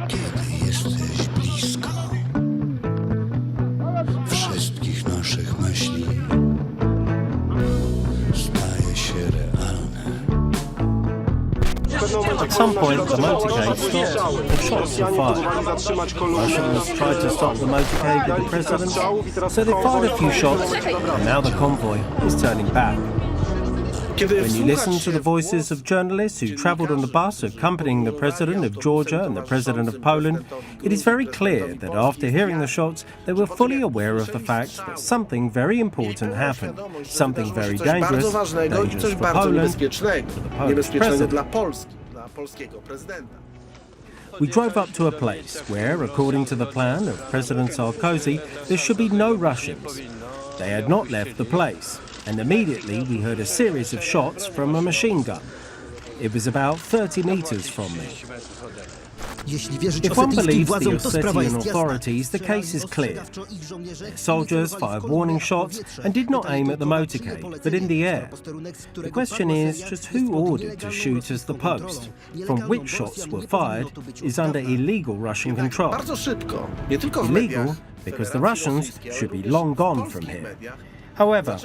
Kiedy jesteś blisko wszystkich naszych myśli, staje się realne. At some point, the motorcade stopped. The shots were fired. Russians tried to stop the motorcade with the president, so they fired a few shots, and now the convoy is turning back. When you listen to the voices of journalists who travelled on the bus accompanying the President of Georgia and the President of Poland, it is very clear that after hearing the shots, they were fully aware of the fact that something very important happened, something very dangerous for Poland, for the Polish President. We drove up to a place where, according to the plan of President Sarkozy, there should be no Russians. They had not left the place, and immediately we heard a series of shots from a machine gun. It was about 30 meters from me. If one believes the Ossetian authorities, the case is clear. Their soldiers fired warning shots and did not aim at the motorcade, but in the air. The question is just who ordered to shoot as the post, from which shots were fired, is under illegal Russian control. Illegal because the Russians should be long gone from here. However,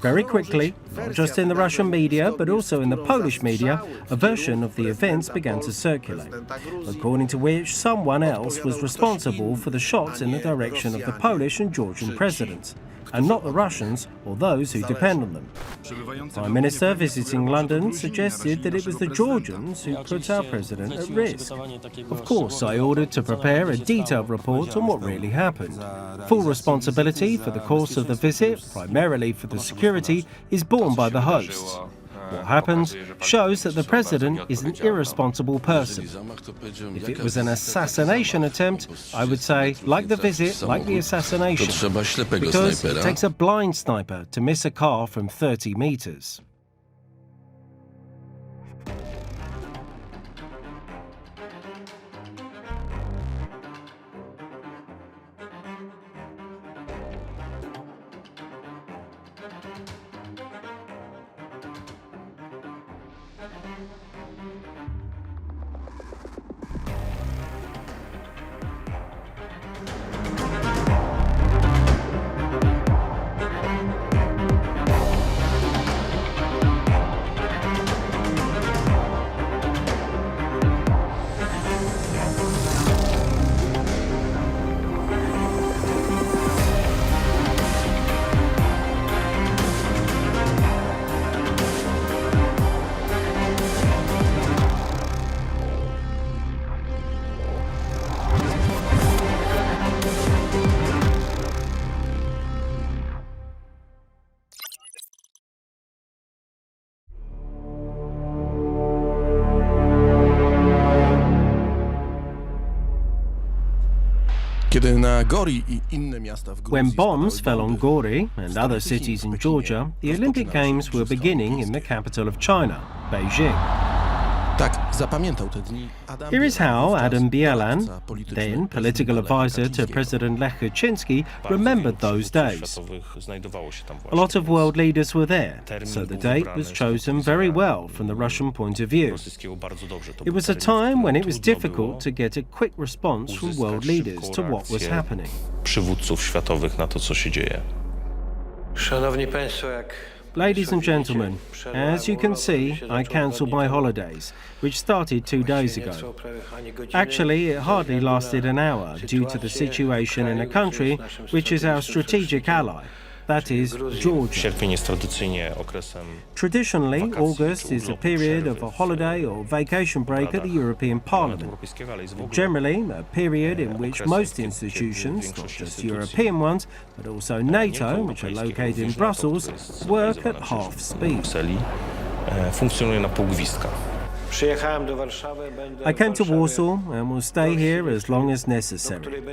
very quickly, not just in the Russian media, but also in the Polish media, a version of the events began to circulate, according to which someone else was responsible for the shots in the direction of the Polish and Georgian presidents, and not the Russians or those who depend on them. The Prime Minister visiting London suggested that it was the Georgians who put our president at risk. Of course, I ordered to prepare a detailed report on what really happened. Full responsibility for the course of the visit, primarily for the security, is borne by the hosts. What happened shows that the president is an irresponsible person. If it was an assassination attempt, I would say, like the visit, like the assassination, because it takes a blind sniper to miss a car from 30 meters. When bombs fell on Gori and other cities in Georgia, the Olympic Games were beginning in the capital of China, Beijing. Here is how Adam Bielan, then political advisor to President Lech Kaczynski, remembered those days. A lot of world leaders were there, so the date was chosen very well from the Russian point of view. It was a time when it was difficult to get a quick response from world leaders to what was happening. Ladies and gentlemen, as you can see, I cancelled my holidays, which started 2 days ago. Actually, it hardly lasted an hour due to the situation in a country which is our strategic ally, that is, Georgia. Traditionally, August is a period of a holiday or vacation break at the European Parliament. Generally, a period in which most institutions, not just European ones, but also NATO, which are located in Brussels, work at half speed. I came to Warsaw and will stay here as long as necessary.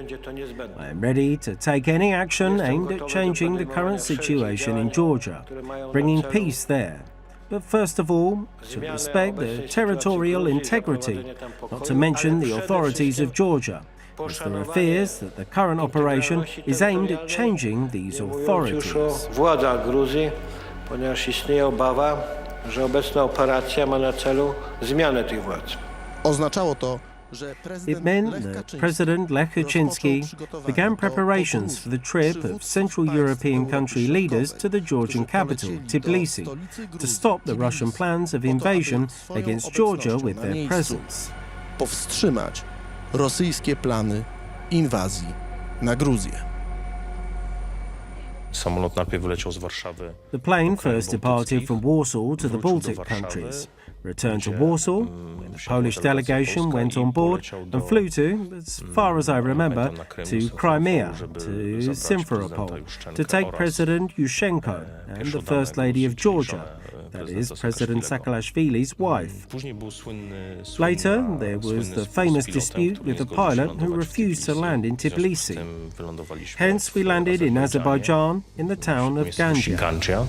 I am ready to take any action aimed at changing the current situation in Georgia, bringing peace there. But first of all, to respect the territorial integrity, not to mention the authorities of Georgia, as there are fears that the current operation is aimed at changing these authorities. Władza Gruzji, ponieważ istnieje obawa, że obecna operacja ma na celu zmianę tych władz. Oznaczało to, It meant that President Lech Kaczynski began preparations for the trip of Central European country leaders to the Georgian capital, Tbilisi, to stop the Russian plans of invasion against Georgia with their presence. powstrzymać rosyjskie plany inwazji na Gruzję. Samolot najpierw wyleciał z Warszawy. The plane first departed from Warsaw to the Baltic countries, returned to Warsaw, where the Polish delegation went on board and flew to, as far as I remember, to Crimea, to Simferopol, to take President Yushchenko and the First Lady of Georgia, that is, President Saakashvili's wife. Later, there was the famous dispute with the pilot who refused to land in Tbilisi. Hence, we landed in Azerbaijan, in the town of Gandzia.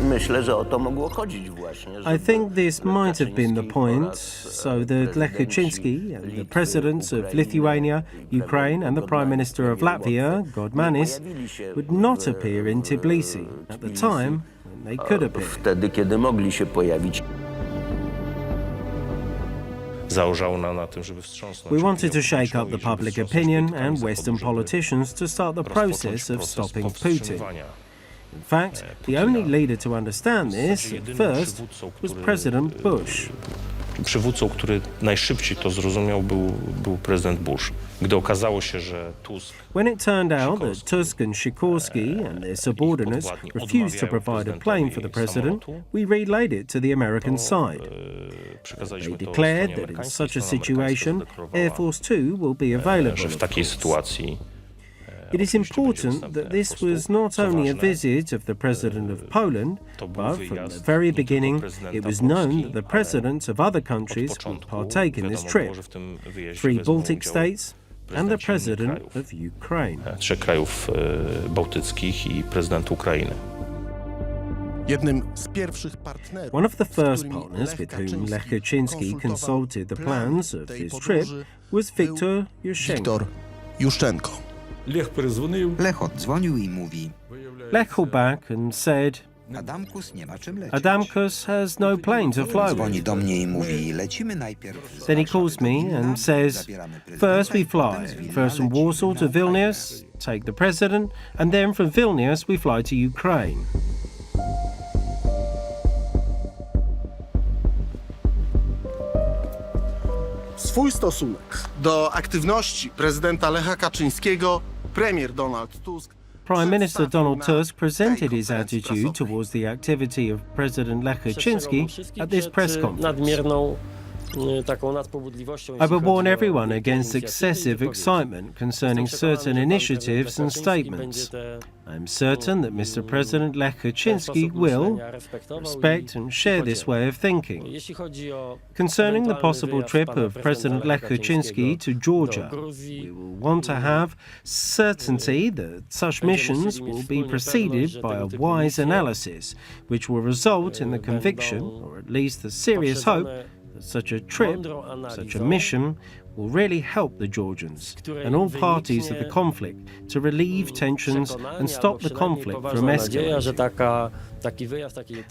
Myślę, że o to mogło chodzić właśnie. I think this might have been the point, so that Lech Kaczynski and the presidents of Lithuania, Ukraine and the Prime Minister of Latvia, Godmanis, would not appear in Tbilisi at the time when they could appear. Wtedy, kiedy mogli się pojawić. Zależało nam na tym, żeby wstrząsnąć. We wanted to shake up the public opinion and Western politicians to start the process of stopping Putin. In fact, the only leader to understand this at first was President Bush. Przywódcą, który najszybciej to zrozumiał, był prezydent Bush. Gdy okazało się, że Tusk... When it turned out that Tusk and Sikorski and their subordinates refused to provide a plane for the president, we relayed it to the American side. They declared that in such a situation, Air Force Two will be available. Że w takiej sytuacji It is important that this was not only a visit of the President of Poland, but from the very beginning it was known that the presidents of other countries would partake in this trip. 3 Baltic states and the President of Ukraine. 3 krajów bałtyckich i prezydent Ukrainy. Jednym z pierwszych partnerów, One of the z first którymi partners with whom Lech Kaczyński Kaczynski konsultował consulted the plans of tej this trip podróży, was był Viktor Yushchenko. Viktor Juszczenko. Lech odzwonił i mówi: Lech called back and said, Adamkus nie ma czym lecieć. Adamkus has no plane to fly Dzwoni with. do mnie i mówi: lecimy najpierw z Then he Warszawy calls do me Wilna, and says, zabieramy prezydenta first we i potem z fly, Wilna first from lecimy Warsaw na to Vilnius, Węgry. take the president, and then from Vilnius we fly to Ukraine. Swój stosunek do aktywności prezydenta Lecha Kaczyńskiego premier Donald Tusk Prime Minister Donald przedstawił na Tusk presented tej his konferencji attitude prasowej. towards the activity of President Lech Kaczynski at this press conference. Nadmierną taką nadpobudliwością. I will warn everyone against excessive excitement concerning certain initiatives and statements. I am certain that Mr. President Lech Kaczynski will respect and share this way of thinking. Concerning the possible trip of President Lech Kaczynski to Georgia, we will want to have certainty that such missions will be preceded by a wise analysis, which will result in the conviction, or at least the serious hope, that such a trip, such a mission, will really help the Georgians and all parties of the conflict to relieve tensions and stop the conflict from escalating.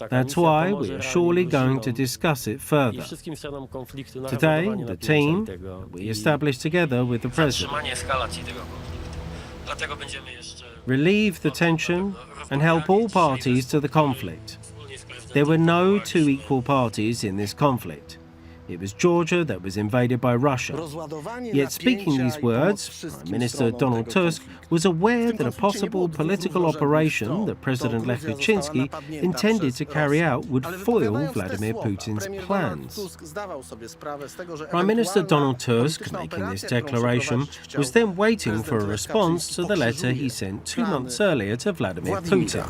That's why we are surely going to discuss it further. Today, the team we established together with the President relieve the tension and help all parties to the conflict. There were no two equal parties in this conflict. It was Georgia that was invaded by Russia. Yet speaking these words, Prime Minister Donald Tusk was aware that a possible political operation that President Lech Kaczynski intended to carry out would foil Vladimir Putin's plans. Prime Minister Donald Tusk, making this declaration, was then waiting for a response to the letter he sent 2 months earlier to Vladimir Putin.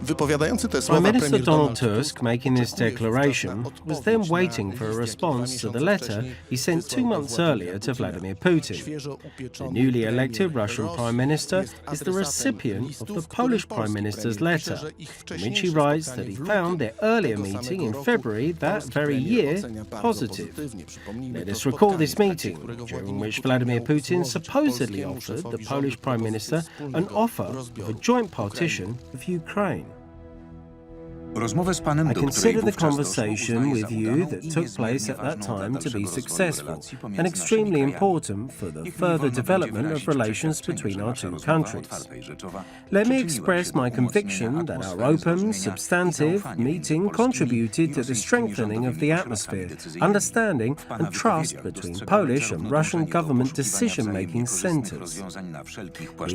Wypowiadający te Prime słowa Minister premier Donald Donald Tusk, making this declaration, was then waiting for a response to the letter he sent 2 months earlier to Vladimir Putin. The newly elected Russian Prime Minister is the recipient of the Polish Prime Minister's letter, in which he writes that he found their earlier meeting in February that very year positive. Let us recall this meeting, during which Vladimir Putin supposedly offered the Polish Prime Minister an offer of a joint partition of Ukraine. I consider the conversation with you that took place at that time to be successful and extremely important for the further development of relations between our two countries. Let me express my conviction that our open, substantive meeting contributed to the strengthening of the atmosphere, understanding and trust between Polish and Russian government decision-making centres.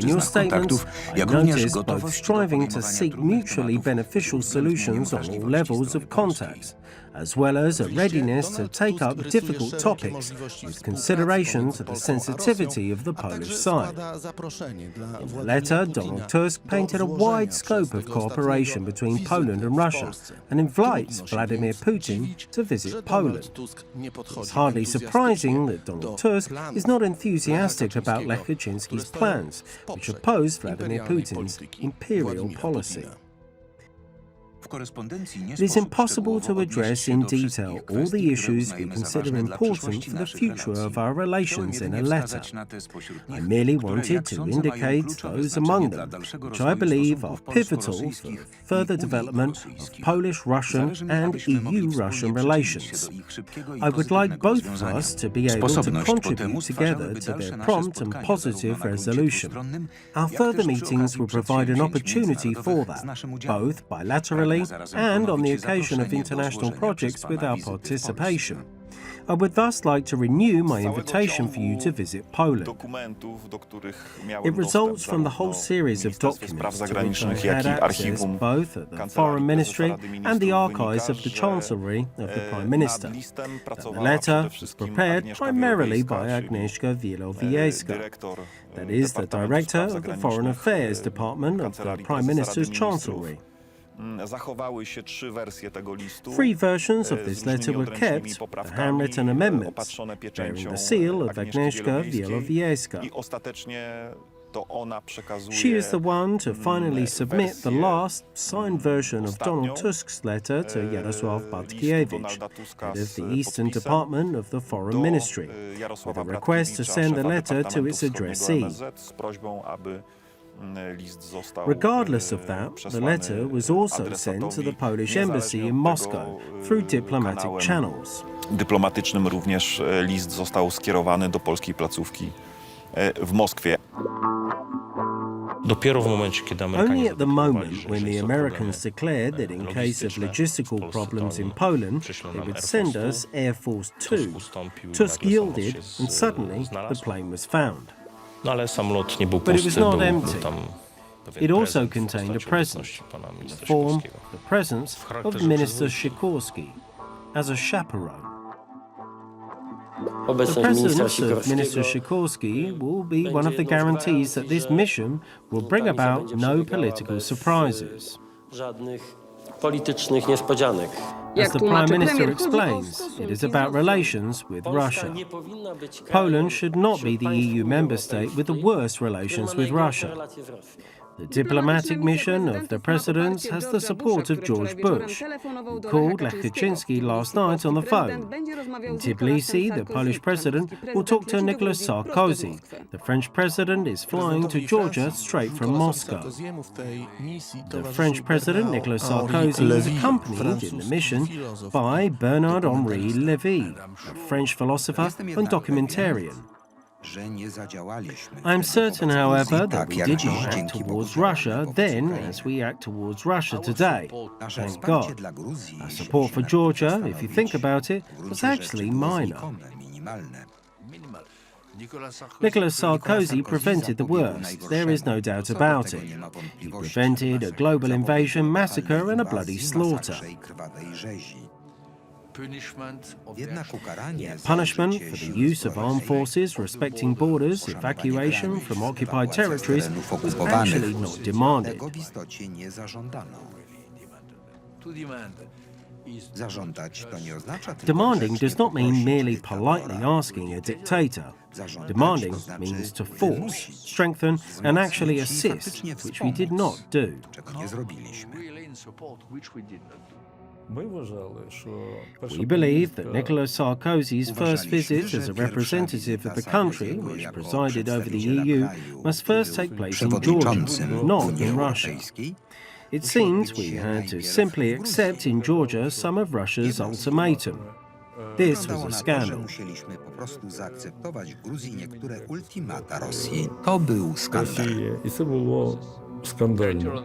In your statements, I noticed both striving to seek mutually beneficial solutions on all levels of contacts, as well as a readiness to take up difficult topics with consideration to the sensitivity of the Polish side. In the letter, Donald Tusk painted a wide scope of cooperation between Poland and Russia and invites Vladimir Putin to visit Poland. It's hardly surprising that Donald Tusk is not enthusiastic about Lech Kaczynski's plans, which oppose Vladimir Putin's imperial policy. It is impossible to address in detail all the issues we consider important for the future of our relations in a letter. I merely wanted to indicate those among them which I believe are pivotal for the further development of Polish-Russian and EU-Russian relations. I would like both of us to be able to contribute together to their prompt and positive resolution. Our further meetings will provide an opportunity for that, both bilaterally and on the occasion of international projects with our participation. I would thus like to renew my invitation for you to visit Poland. It results from the whole series of documents to which I had access both at the Foreign Ministry and the archives of the Chancellery of the Prime Minister. The letter was prepared primarily by Agnieszka Wielowieska, that is, the Director of the Foreign Affairs Department of the Prime Minister's Chancellery. 3 versions of this letter were kept, the handwritten amendments, bearing the seal of Agnieszka Wielowieska. She is the one to finally submit the last signed version of Donald Tusk's letter to Jarosław Bartkiewicz, head of the Eastern Department of the Foreign Ministry, with a request to send the letter to its addressee. Regardless of that, the letter was also sent to the Polish embassy in Moscow through diplomatic channels. Dyplomatycznym również list został skierowany do polskiej placówki w Moskwie. Dopiero w momencie, kiedy Only Amerykanie at the moment when the Americans declared that in case of logistical problems in Poland, they would send us Air Force 2, Tusk yielded and suddenly the plane was found. No ale samolot nie był But it was pusty, not był empty. tam pewien It also prezent w contained a postaci present, obecności pana in the ministra form Sikorskiego. the presence of Minister Sikorski as a chaperone. The Obecność ministra presence of Minister Sikorskiego Sikorski will be one of the guarantees that this mission will bring about no political surprises. żadnych politycznych niespodzianek. As the Prime Minister explains, it is about relations with Russia. Nie powinna być krajem, Poland should not be the EU member state with the worst relations with Russia. relacje z Rosją. The diplomatic mission of the president has the support of George Bush, who called Lech Kaczynski last night on the phone. In Tbilisi, the Polish president will talk to Nicolas Sarkozy. The French president is flying to Georgia straight from Moscow. The French president, Nicolas Sarkozy, is accompanied in the mission by Bernard-Henri Lévy, a French philosopher and documentarian. I am certain, however, that we did not act towards Russia then as we act towards Russia today. Thank God. Our support for Georgia, if you think about it, was actually minor. Nicolas Sarkozy prevented the worst, there is no doubt about it. He prevented a global invasion, massacre and a bloody slaughter. Jednak ukaranie za Punishment użycie for the sił use of zbrojnej, armed forces respecting borders, poszanowanie evacuation granic, from prawa occupied władzy territories terenów was okupowanych, actually not demanded. tego w istocie nie zażądano. Zażądać to nie oznacza tylko Demanding grzecznie does not mean poprosić merely dyktatora. politely asking a dictator. Zażądać Demanding to znaczy means to force, wymusić, strengthen, and actually wzmocnić i assist, faktycznie which we did wspomóc, not do. czego nie zrobiliśmy. We believe that Nicolas Sarkozy's first Uważaliśmy, visit że as a pierwsza representative wizyta of the country, Sarkozy'ego which jako presided over the przedstawiciela EU, kraju must first był take place in Georgia, przewodniczącym w not Unii in Russia. Europejskiej. It seems we had to simply accept in Georgia some of Russia's ultimatum. This was Wyglądało a na to, że scandal. musieliśmy po prostu zaakceptować w Gruzji niektóre ultimata Rosji. To był skandal. І це було скандально.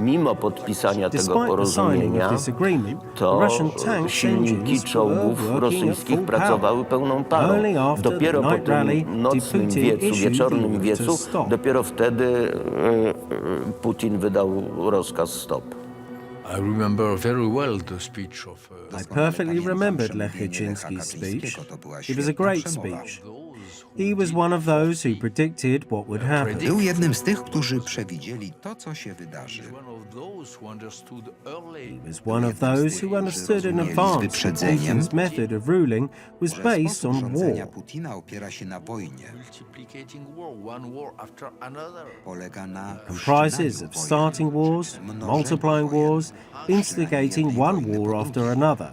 Mimo podpisania tego Despite the signing porozumienia, of this agreement, the to Russian tanks silniki engines were czołgów working at rosyjskich full pracowały power. pełną parą. Only after Dopiero the po night rally tym nocnym Putin wiecu, issued wieczornym the order to wiecu, stop. dopiero wtedy Putin wydał rozkaz stop. I perfectly remembered Lech Kaczynski's speech. It was a great speech. He was one of those who predicted what would happen. Był jednym z tych, którzy przewidzieli to, co się wydarzy. He was one of those who understood in advance that Putin's method of ruling was based on rządzenia war. Putina opiera się na wojnie. Polega na Comprises of starting wars, multiplying wars, instigating one war after another,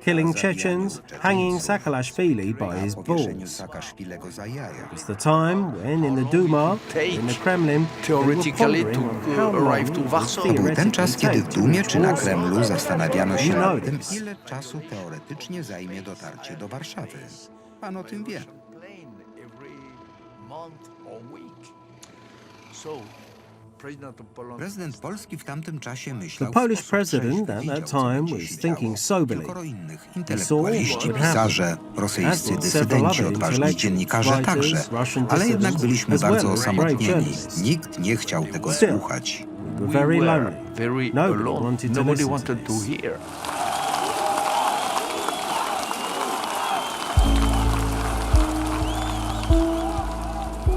killing Chechens, hanging Saakashvili by his balls. Saakaszwilego za jaja. It was the time when in the Duma, in the Kremlin, they were pondering on how long it would To był ten czas, kiedy w theoretically Dumie take czy to na reach Kremlu Warsaw. zastanawiano się You know nad tym, this. ile czasu teoretycznie zajmie dotarcie do Warszawy. Pan o tym wie. Prezydent Polski w tamtym czasie myślał The Polish w sposób president trzeźwy, at widział, that co time będzie was się thinking działo. soberly. Kilkoro innych saw intelektualiści, what would pisarze, As rosyjscy did several dysydenci, other odważni intellectuals, dziennikarze writers, także. Russian Ale jednak dissidents, byliśmy as well bardzo as great osamotnieni. journalists. Nikt nie chciał tego Still, słuchać. We were very lonely. Nobody wanted to listen to this.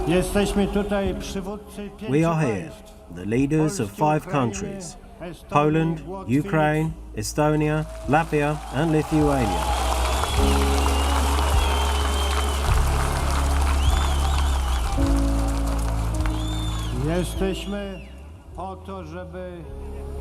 Jesteśmy tutaj przywódcy We pięciu are here, państw. the leaders of Polski, 5 Ukrainy, countries: Estonii, Poland, Łotwy, Ukraine, Estonia, Latvia, and Lithuania. Jesteśmy po to, żeby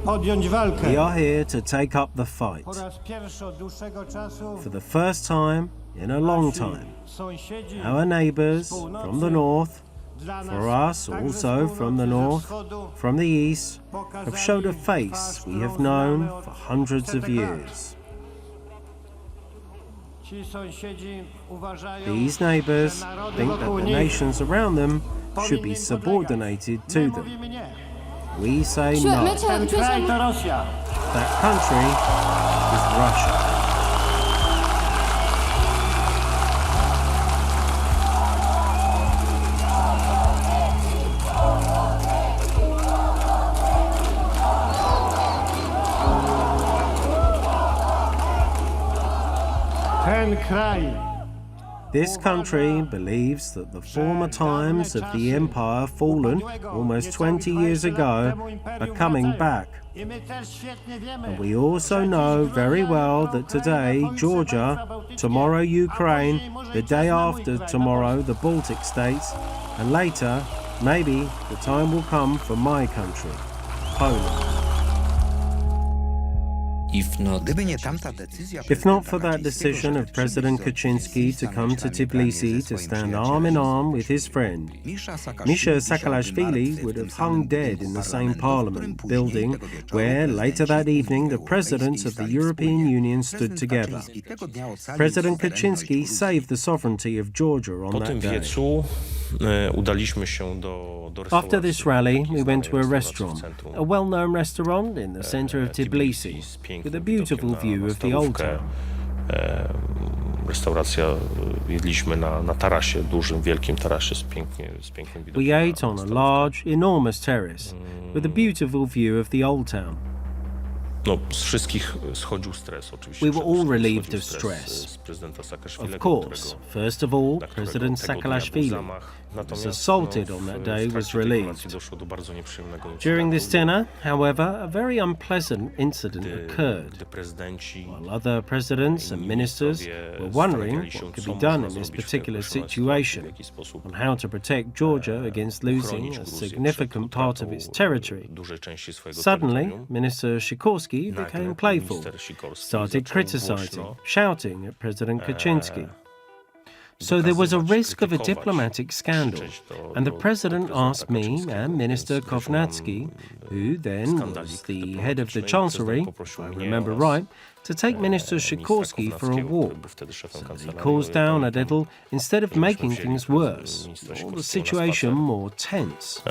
podjąć walkę. We are here to take up the fight. Po raz pierwszy od dłuższego czasu For the first time in a long nasi time, sąsiedzi our neighbours z północy, from the north, dla nas, for us także z also from the północy, ze north, wschodu, from the east, pokazali have showed a twarz, face we have którą known znamy od for hundreds of setek lat. years. Ci sąsiedzi uważają, These neighbours że narody think that wokół the nich nations around them should powinny be im subordinated podlegać. to My them. mówimy nie. We say no. Ten kraj to Rosja. That country is Russia. Ten kraj This country believes that the former times of the empire fallen almost 20 years ago are coming back. i my też świetnie wiemy, And we also know very well that today Georgia, tomorrow Ukraine, the day after tomorrow the Baltic states, and later maybe the time will come for my country, Poland. Gdyby nie tamta decyzja If not for prezydenta that decision Kaczyńskiego, of President że Kaczynski to come to Tbilisi to stand arm in arm with his friend, Misha Saakashvili would have hung dead in the same parliament building where, later that evening, the presidents of the European Union stood together. President Kaczynski saved the sovereignty of Georgia on Po that tym day. wiecu udaliśmy się do After this rally, we went to a znanej restaurant, w centrum, a well-known restaurant in the center of Tbilisi, z pięknym with a beautiful widokiem view na of the old Starówkę. town. Restauracja, jedliśmy na tarasie, dużym, wielkim tarasie z pięknym widokiem. We na ate on a Starówkę. large, enormous terrace with a beautiful view of the old town. No, z wszystkich schodził stres oczywiście. We were all Przede wszystkim relieved schodził of stres stress. z prezydenta Of Saakaszwilego, course, first of all, na którego President tego dnia był Saakashvili, zamach. who was Natomiast, assaulted no, on that w day, was trakcie tej relieved. kolacji doszło do bardzo nieprzyjemnego During this incydentu, dinner, however, a very unpleasant incident occurred. gdy prezydenci While other presidents and ministers were wondering what could be done in this particular situation, on how to protect Georgia against losing a significant part of its territory, suddenly Minister Sikorski became playful, started criticizing, shouting at President Kaczynski. So there was a risk of a diplomatic scandal, and the president asked me and Minister Kovnacki, who then was the head of the chancellery, if I remember right, to take Minister Sikorski for a walk. So they cools down a little instead of making things worse, or the situation more tense.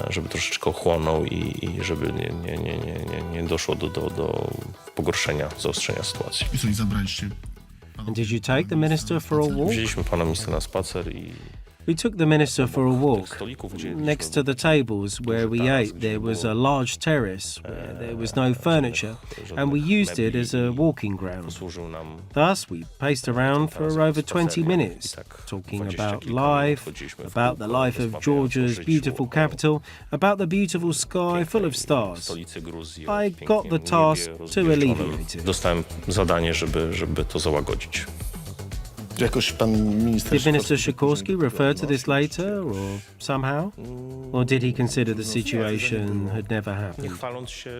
Żeby troszeczkę ochłonął i żeby nie doszło do pogorszenia, zaostrzenia sytuacji. I co, i zabraliście? And did you take the minister for a walk? Wzięliśmy pana ministra na spacer i We took the minister for a walk. Next to the tables where we ate, there was a large terrace where there was no furniture, and we used it as a walking ground. służył nam. Thus, we paced around for over 20 minutes, talking about life, about the life of Georgia's beautiful capital, about the beautiful sky full of stars. Stolicy Gruzji, I got the task to alleviate it. Dostałem zadanie, żeby to załagodzić. Jakoś pan minister Did Minister Sikorski refer to this later, or somehow? Or did he consider the situation had never Nie happened? chwaląc się,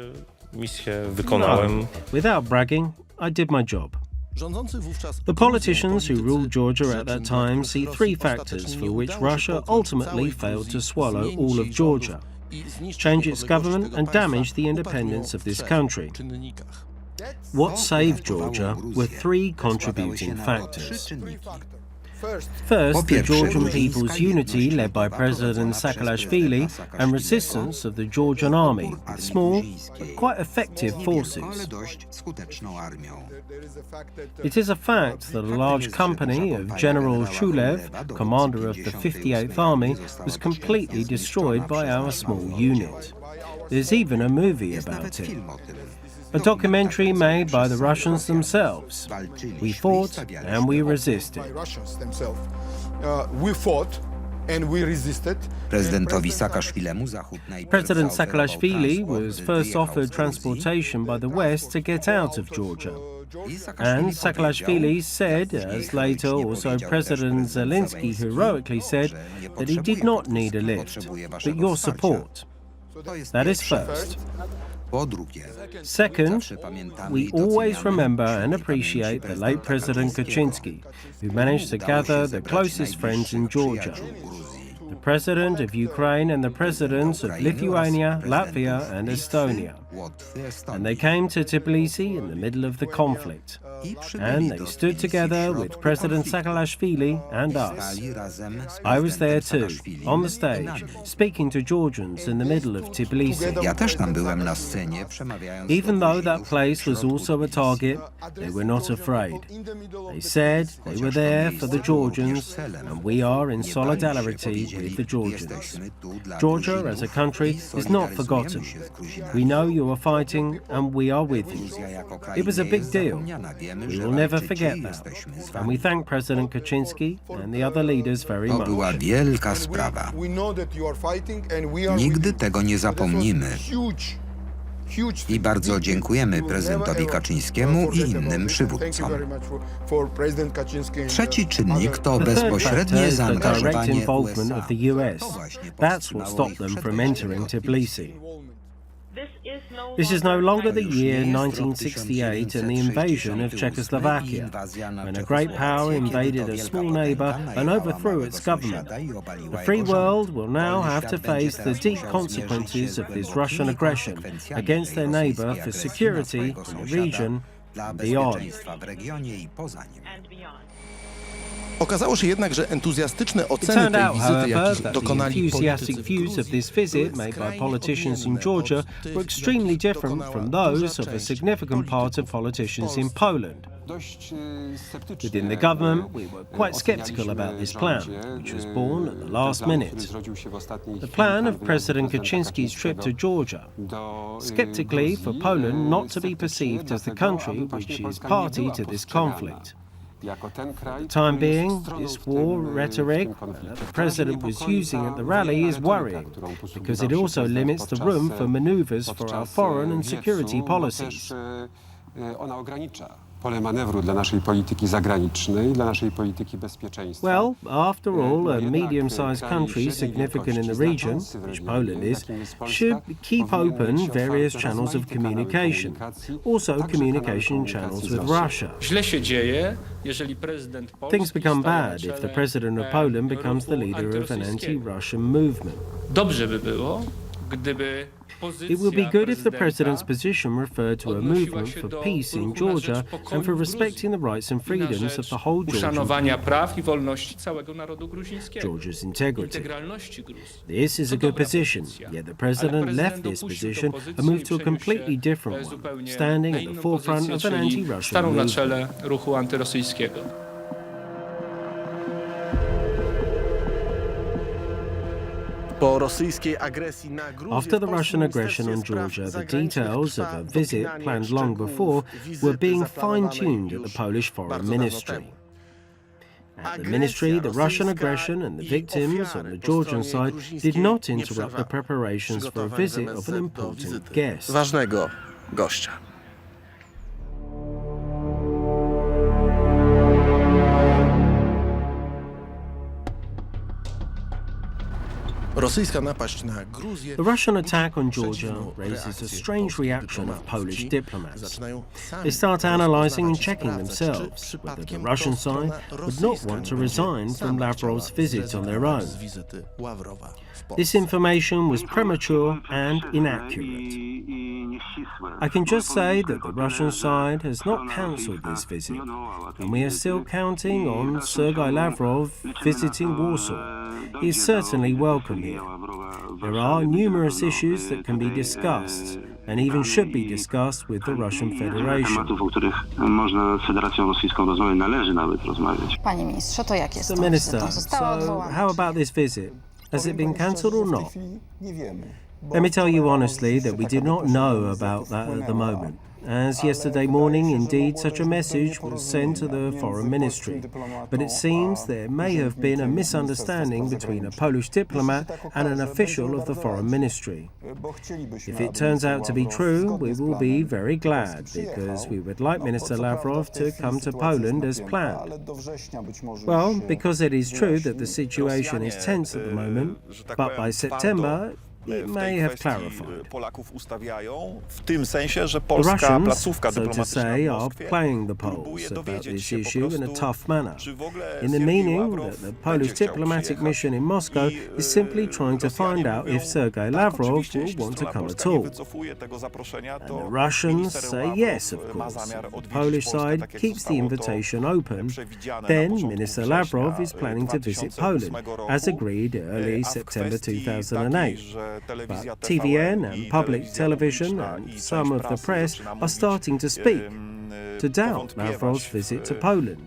misję wykonałem. No. Without bragging, I did my job. Rządzący wówczas The politicians who ruled Georgia at that time see three factors for which Russia ultimately failed to swallow all of Georgia: change its government and damage the independence of this country. What saved Georgia were three contributing factors. First, the Georgian people's unity led by President Saakashvili and resistance of the Georgian army, with small but quite effective forces. It is a fact that a large company of General Shulev, commander of the 58th Army, was completely destroyed by our small unit. There's even a movie about it. A documentary made by the Russians themselves. We fought and we resisted. President Saakashvili was first offered transportation by the West to get out of Georgia. And Saakashvili said, as later also President Zelensky heroically said, that he did not need a lift, but your support. That is first. Second, we always remember and appreciate the late President Kaczynski, who managed to gather the closest friends in Georgia. The President of Ukraine and the Presidents of Lithuania, Latvia and Estonia. And they came to Tbilisi in the middle of the conflict. And they stood together with President Saakashvili and us. I was there too, on the stage, speaking to Georgians in the middle of Tbilisi. Even though that place was also a target, they were not afraid. They said they were there for the Georgians, and we are in solidarity with the Georgians. Georgia, as a country, is not forgotten. We know you are fighting, and we are with you. It was a big deal. We will never forget that. And we thank President Kaczynski and the other leaders very To much. była wielka sprawa. Nigdy tego nie zapomnimy. I bardzo dziękujemy prezydentowi Kaczyńskiemu i innym przywódcom. Trzeci czynnik to The third factor bezpośrednie is the direct zaangażowanie involvement USA. of the US. To właśnie That's what powstrzymało stopped ich them przed from wejściem entering do Tbilisi. This is no longer the year 1968 and the invasion of Czechoslovakia, when a great power invaded a small neighbour and overthrew its government. The free world will now have to face the deep consequences of this Russian aggression against their neighbour for security in the region and beyond. Okazało się jednak, że entuzjastyczne It oceny turned tej out, wizyty, however, jakich that the dokonali enthusiastic politycy views of this visit made by politicians in Georgia were extremely different from those of a significant part of politicians in Poland. Within the government, we were quite sceptical about this plan, which was born at the last minute. The plan of President Kaczynski's trip to Georgia, skeptically for Poland not to be perceived as the country which is party to this conflict. For the time being, this war rhetoric that the president was using at the rally is worrying, because it also limits the room for manoeuvres for our foreign and security policies. Well, after all, a medium-sized country significant in the region, which Poland is, should keep open various channels of communication, also communication channels with Russia. Things become bad if the president of Poland becomes the leader of an anti-Russian movement. It would be good if the president's position referred to a movement for peace in Georgia and for respecting the rights and freedoms of the whole Georgia's integrity. This is a good position, yet the president left this position and moved to a completely different one, standing at the forefront of an anti-Russian movement. After the Russian aggression on Georgia, the details of a visit planned long before were being fine-tuned at the Polish Foreign Ministry. At the ministry, the Russian aggression and the victims on the Georgian side did not interrupt the preparations for a visit of an important guest. Ważnego gościa. The Russian attack on Georgia raises a strange reaction of Polish diplomats. They start analysing and checking themselves whether the Russian side would not want to resign from Lavrov's visit on their own. This information was premature and inaccurate. I can just say that the Russian side has not cancelled this visit, and we are still counting on Sergei Lavrov visiting Warsaw. He is certainly welcome here. There are numerous issues that can be discussed, and even should be discussed with the Russian Federation. Mr. Minister, so how about this visit? Has it been cancelled or not? Let me tell you honestly that we do not know about that at the moment, as yesterday morning indeed such a message was sent to the Foreign Ministry, but it seems there may have been a misunderstanding between a Polish diplomat and an official of the Foreign Ministry. If it turns out to be true, we will be very glad, because we would like Minister Lavrov to come to Poland as planned. Well, because it is true that the situation is tense at the moment, but by September it may have clarified. The Russians, so to say, are playing the Poles about this issue in a tough manner, in the meaning that the Polish diplomatic mission in Moscow is simply trying to find out if Sergei Lavrov will want to come at all. And the Russians say yes, of course. The Polish side keeps the invitation open. Then Minister Lavrov is planning to visit Poland, as agreed early September 2008. But TVII and public television and some of the press are starting to speak, to doubt Lavrov's visit to Poland.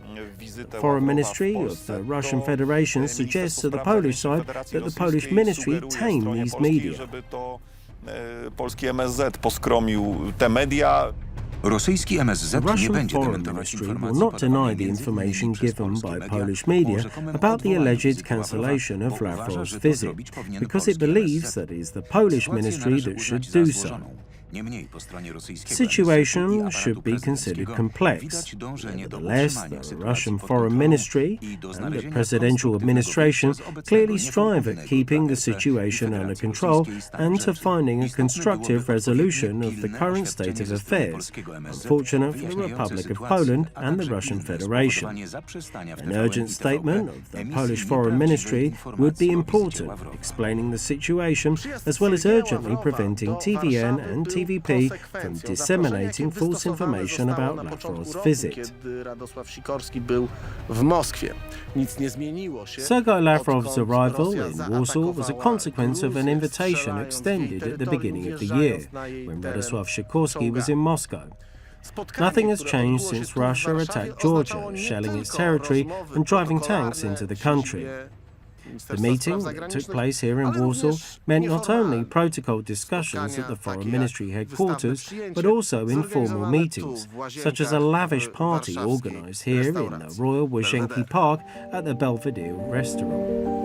The Foreign Ministry of the Russian Federation suggests to the Polish side that the Polish ministry tame these media. Rosyjski MSZ The nie Russian będzie Foreign dementować Ministry will informacji not deny podawanych the między innymi information przez given polskie by media. Polish media Orzekamy about the odwołanie alleged wizyty cancellation Ławrowa, of bo uważa, Lavrov's że to visit, zrobić powinien because it polski believes MSZ. that it is the Polish Sytuację ministry należy that should uznać do za so. złożoną. Niemniej po stronie rosyjskiego The situation MSZ-u i should be aparatu considered prezydenckiego complex. widać dążenie do Nevertheless, utrzymania the sytuacji Russian pod Foreign kontrolą Ministry i do and the znalezienia presidential konstruktywnego administration wyjścia z obecnego clearly strive at niefortunnego keeping the dla situation Federacji under control Rosyjskiej stanu and to rzeczy. finding a Istotne constructive byłoby resolution of the pilne current state oświadczenie of ze strony affairs, polskiego MSZ unfortunate for the wyjaśniające Republic of sytuację, Poland a and the także Russian pilne Federation. spowodowanie zaprzestania w An TVN urgent i statement TVP of the emisji Polish Foreign nieprawdziwej Ministry informacji would be o wizycie important, Ławrowa. explaining the situation as well as urgently preventing TVN and TVP from disseminating false information about Lavrov's visit. Kiedy Radosław Sikorski był w Moskwie. Nic nie zmieniło się. Sergei Lavrov's arrival in Warsaw was a consequence of an invitation extended at the beginning of the year, when Radosław Sikorski was in Moscow. Nothing has changed since Russia attacked Georgia, shelling its territory and driving tanks into the country. The meeting that took place here in Warsaw meant not only protocol discussions at the Foreign Ministry headquarters, but also informal meetings, such as a lavish party organised here in the Royal Łazienki Park at the Belvedere restaurant.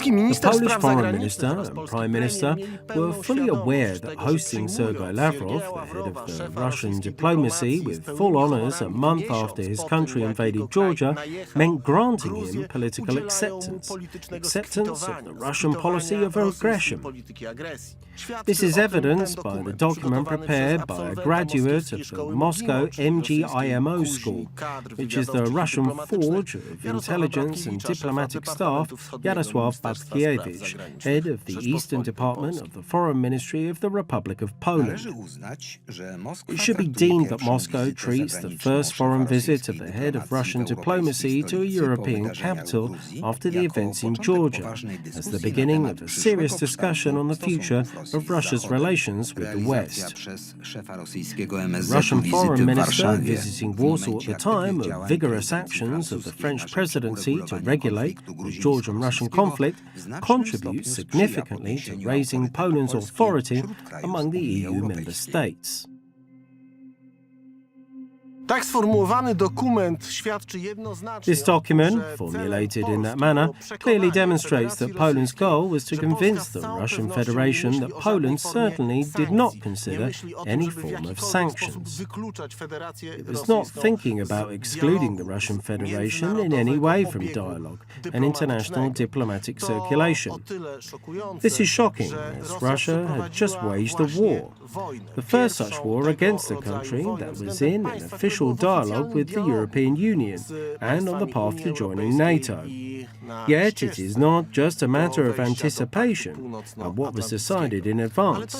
The Polish Foreign Minister and Prime Minister were fully aware that hosting Sergei Lavrov, the head of the Russian diplomacy, with full honours a month after his country invaded Georgia, meant granting him political acceptance of the Russian policy of aggression. This is evidenced by the document prepared by a graduate of the Moscow MGIMO School, which is the Russian forge of intelligence and diplomatic staff, Yaroslav Batkiewicz, head of the Eastern Department of the Foreign Ministry of the Republic of Poland. It should be deemed that Moscow treats the first foreign visit of the head of Russian diplomacy to a European capital after the events in Georgia as the beginning of a serious discussion on the future of Russia's relations with the West. The Russian foreign minister visiting Warsaw at the time of vigorous actions of the French presidency to regulate the Georgian-Russian conflict contributes significantly to raising Poland's authority among the EU member states. This document, formulated in that manner, clearly demonstrates that Poland's goal was to convince the Russian Federation that Poland certainly did not consider any form of sanctions. It was not thinking about excluding the Russian Federation in any way from dialogue and international diplomatic circulation. This is shocking, as Russia had just waged a war, the first such war against the country that was in an official dialogue with the European Union and on the path to joining NATO. Yet it is not just a matter of anticipation of what was decided in advance.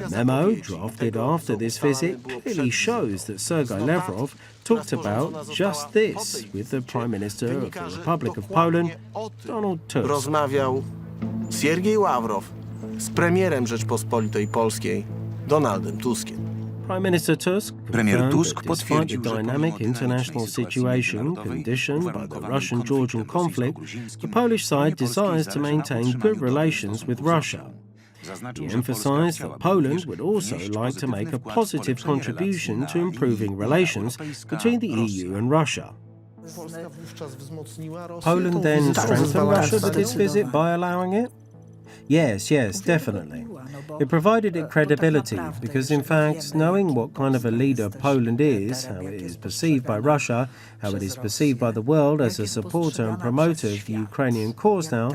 A memo drafted after this visit clearly shows that Sergei Lavrov talked about just this with the Prime Minister of the Republic of Poland, Donald Tusk. Rozmawiał Siergiej Ławrow z premierem Rzeczpospolitej Polskiej, Donaldem Tuskiem. Prime Minister Tusk Premier confirmed Tusk that despite the potwierdził, że dynamic pomimo international sytuacji situation międzynarodowej, conditioned by the uwarunkowanej Russian-Georgian konfliktem conflict, the rosyjsko-gruzińskim, Polish side Unia Polskiej desires to zależy na maintain podtrzymaniu good dobrych relations with stosunków z Russia. Zaznaczył, He że Polska emphasized that chciałaby Poland również would also wnieść like to make a pozytywny wkład w positive polepszenie contribution relacji to na improving linii relations Unia Europejska, between the Rosja. EU and Russia. Poland then strengthened Russia with this visit by allowing it? Yes, definitely. It provided it credibility because, in fact, knowing what kind of a leader Poland is, how it is perceived by Russia, how it is perceived by the world as a supporter and promoter of the Ukrainian cause now,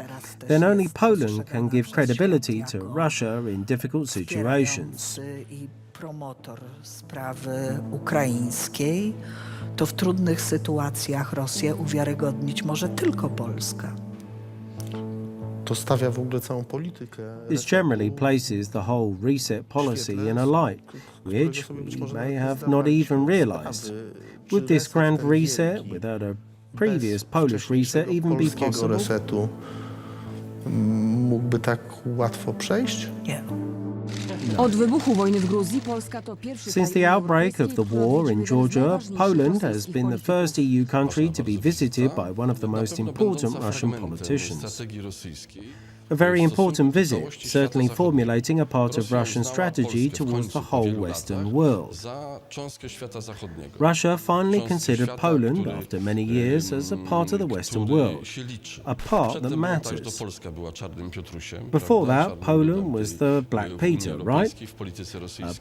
then only Poland can give credibility to Russia in difficult situations. Promotor sprawy ukraińskiej, to w trudnych sytuacjach Rosję uwiarygodnić może tylko Polska. This generally places the whole reset policy in a light, which we may have not even realized. Would this grand reset, without a previous Polish reset, even be possible? Mógłby tak łatwo przejść? Nie. Since the outbreak of the war in Georgia, Poland has been the first EU country to be visited by one of the most important Russian politicians. A very important visit, certainly formulating a part of Russian strategy towards the whole Western world. Russia finally considered Poland, after many years, as a part of the Western world, a part that matters. Before that, Poland was the Black Peter, right?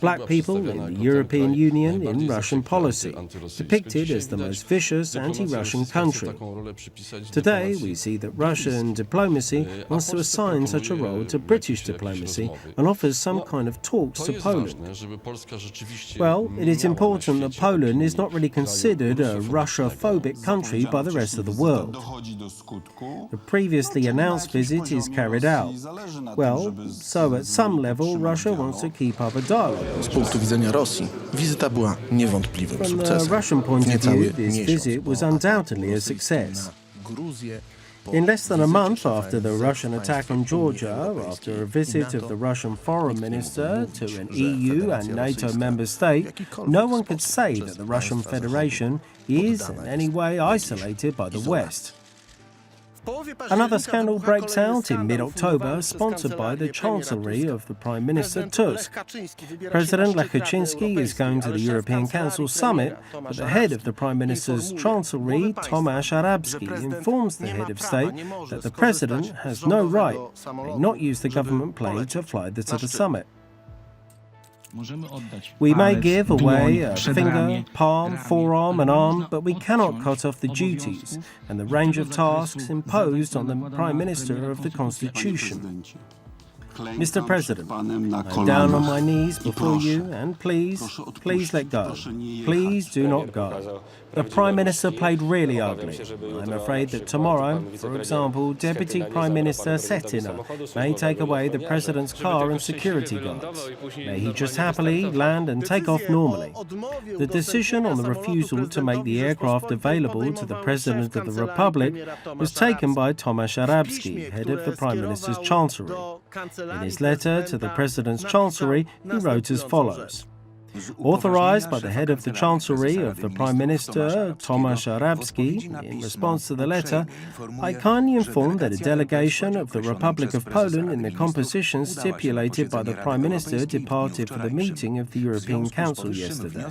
Black people in the European Union in Russian policy, depicted as the most vicious anti-Russian country. Today, we see that Russian diplomacy wants to assign such a role to British diplomacy and offers some kind of talks to Poland. Well, it is important that Poland is not really considered a Russia-phobic country by the rest of the world. The previously announced visit is carried out. Well, so at some level Russia wants to keep up a dialogue. Z punktu widzenia Rosji wizyta była niewątpliwym From the sukcesem. Russian point of Niecały view, this miesiąc visit was po undoubtedly a ataku success. na Gruzję, po In less than a wizycie month szefa after the NBZ Russian attack on państw Georgia, Unii Europejskiej after a i visit NATO, of the Russian foreign minister to an że EU and Federacja NATO Rosyjska member w state, jakikolwiek no one sposób could say przez that the Russian państwa Federation Zachodu is in poddana any jest way jakiejś isolated by the izolacji. West. W połowie Another października scandal wybucha breaks kolejny out in skandal mid-October, fundowany przez sponsored by the kancelarię premiera chancellery Tuska. of the Prime Minister Prezydent Lech Tusk. Kaczyński wybiera się na President Lech szczyt Rady Kaczynski is Europejskiej, going to ale the szef European kancelarii Council summit, premiera but Tomasz the head of the Arabski Prime Minister's informuje chancellery, głowę państwa, Tomasz że Arabski, prezydent informs the nie ma head of prawa, state nie może that the skorzystać president z has no rządowego right, may samolotu, not use the żeby government plane to polecieć fly na to the szczyt. summit. We may give away a finger, palm, forearm, and arm, but we cannot cut off the duties and the range of tasks imposed on the Prime Minister of the Constitution. Mr. President, I'm down on my knees before you and please let go. Please do not go. The Prime Minister played really ugly. I'm afraid that tomorrow, for example, Deputy Prime Minister Cetina may take away the President's car and security guards. May he just happily land and take off normally. The decision on the refusal to make the aircraft available to the President of the Republic was taken by Tomasz Arabski, head of the Prime Minister's Chancellery. In his letter to the President's Chancellery, he wrote as follows. Authorized by the head of the Chancellery of the Prime Minister, Tomasz Arabski, in response to the letter, I kindly inform that a delegation of the Republic of Poland in the composition stipulated by the Prime Minister departed for the meeting of the European Council yesterday.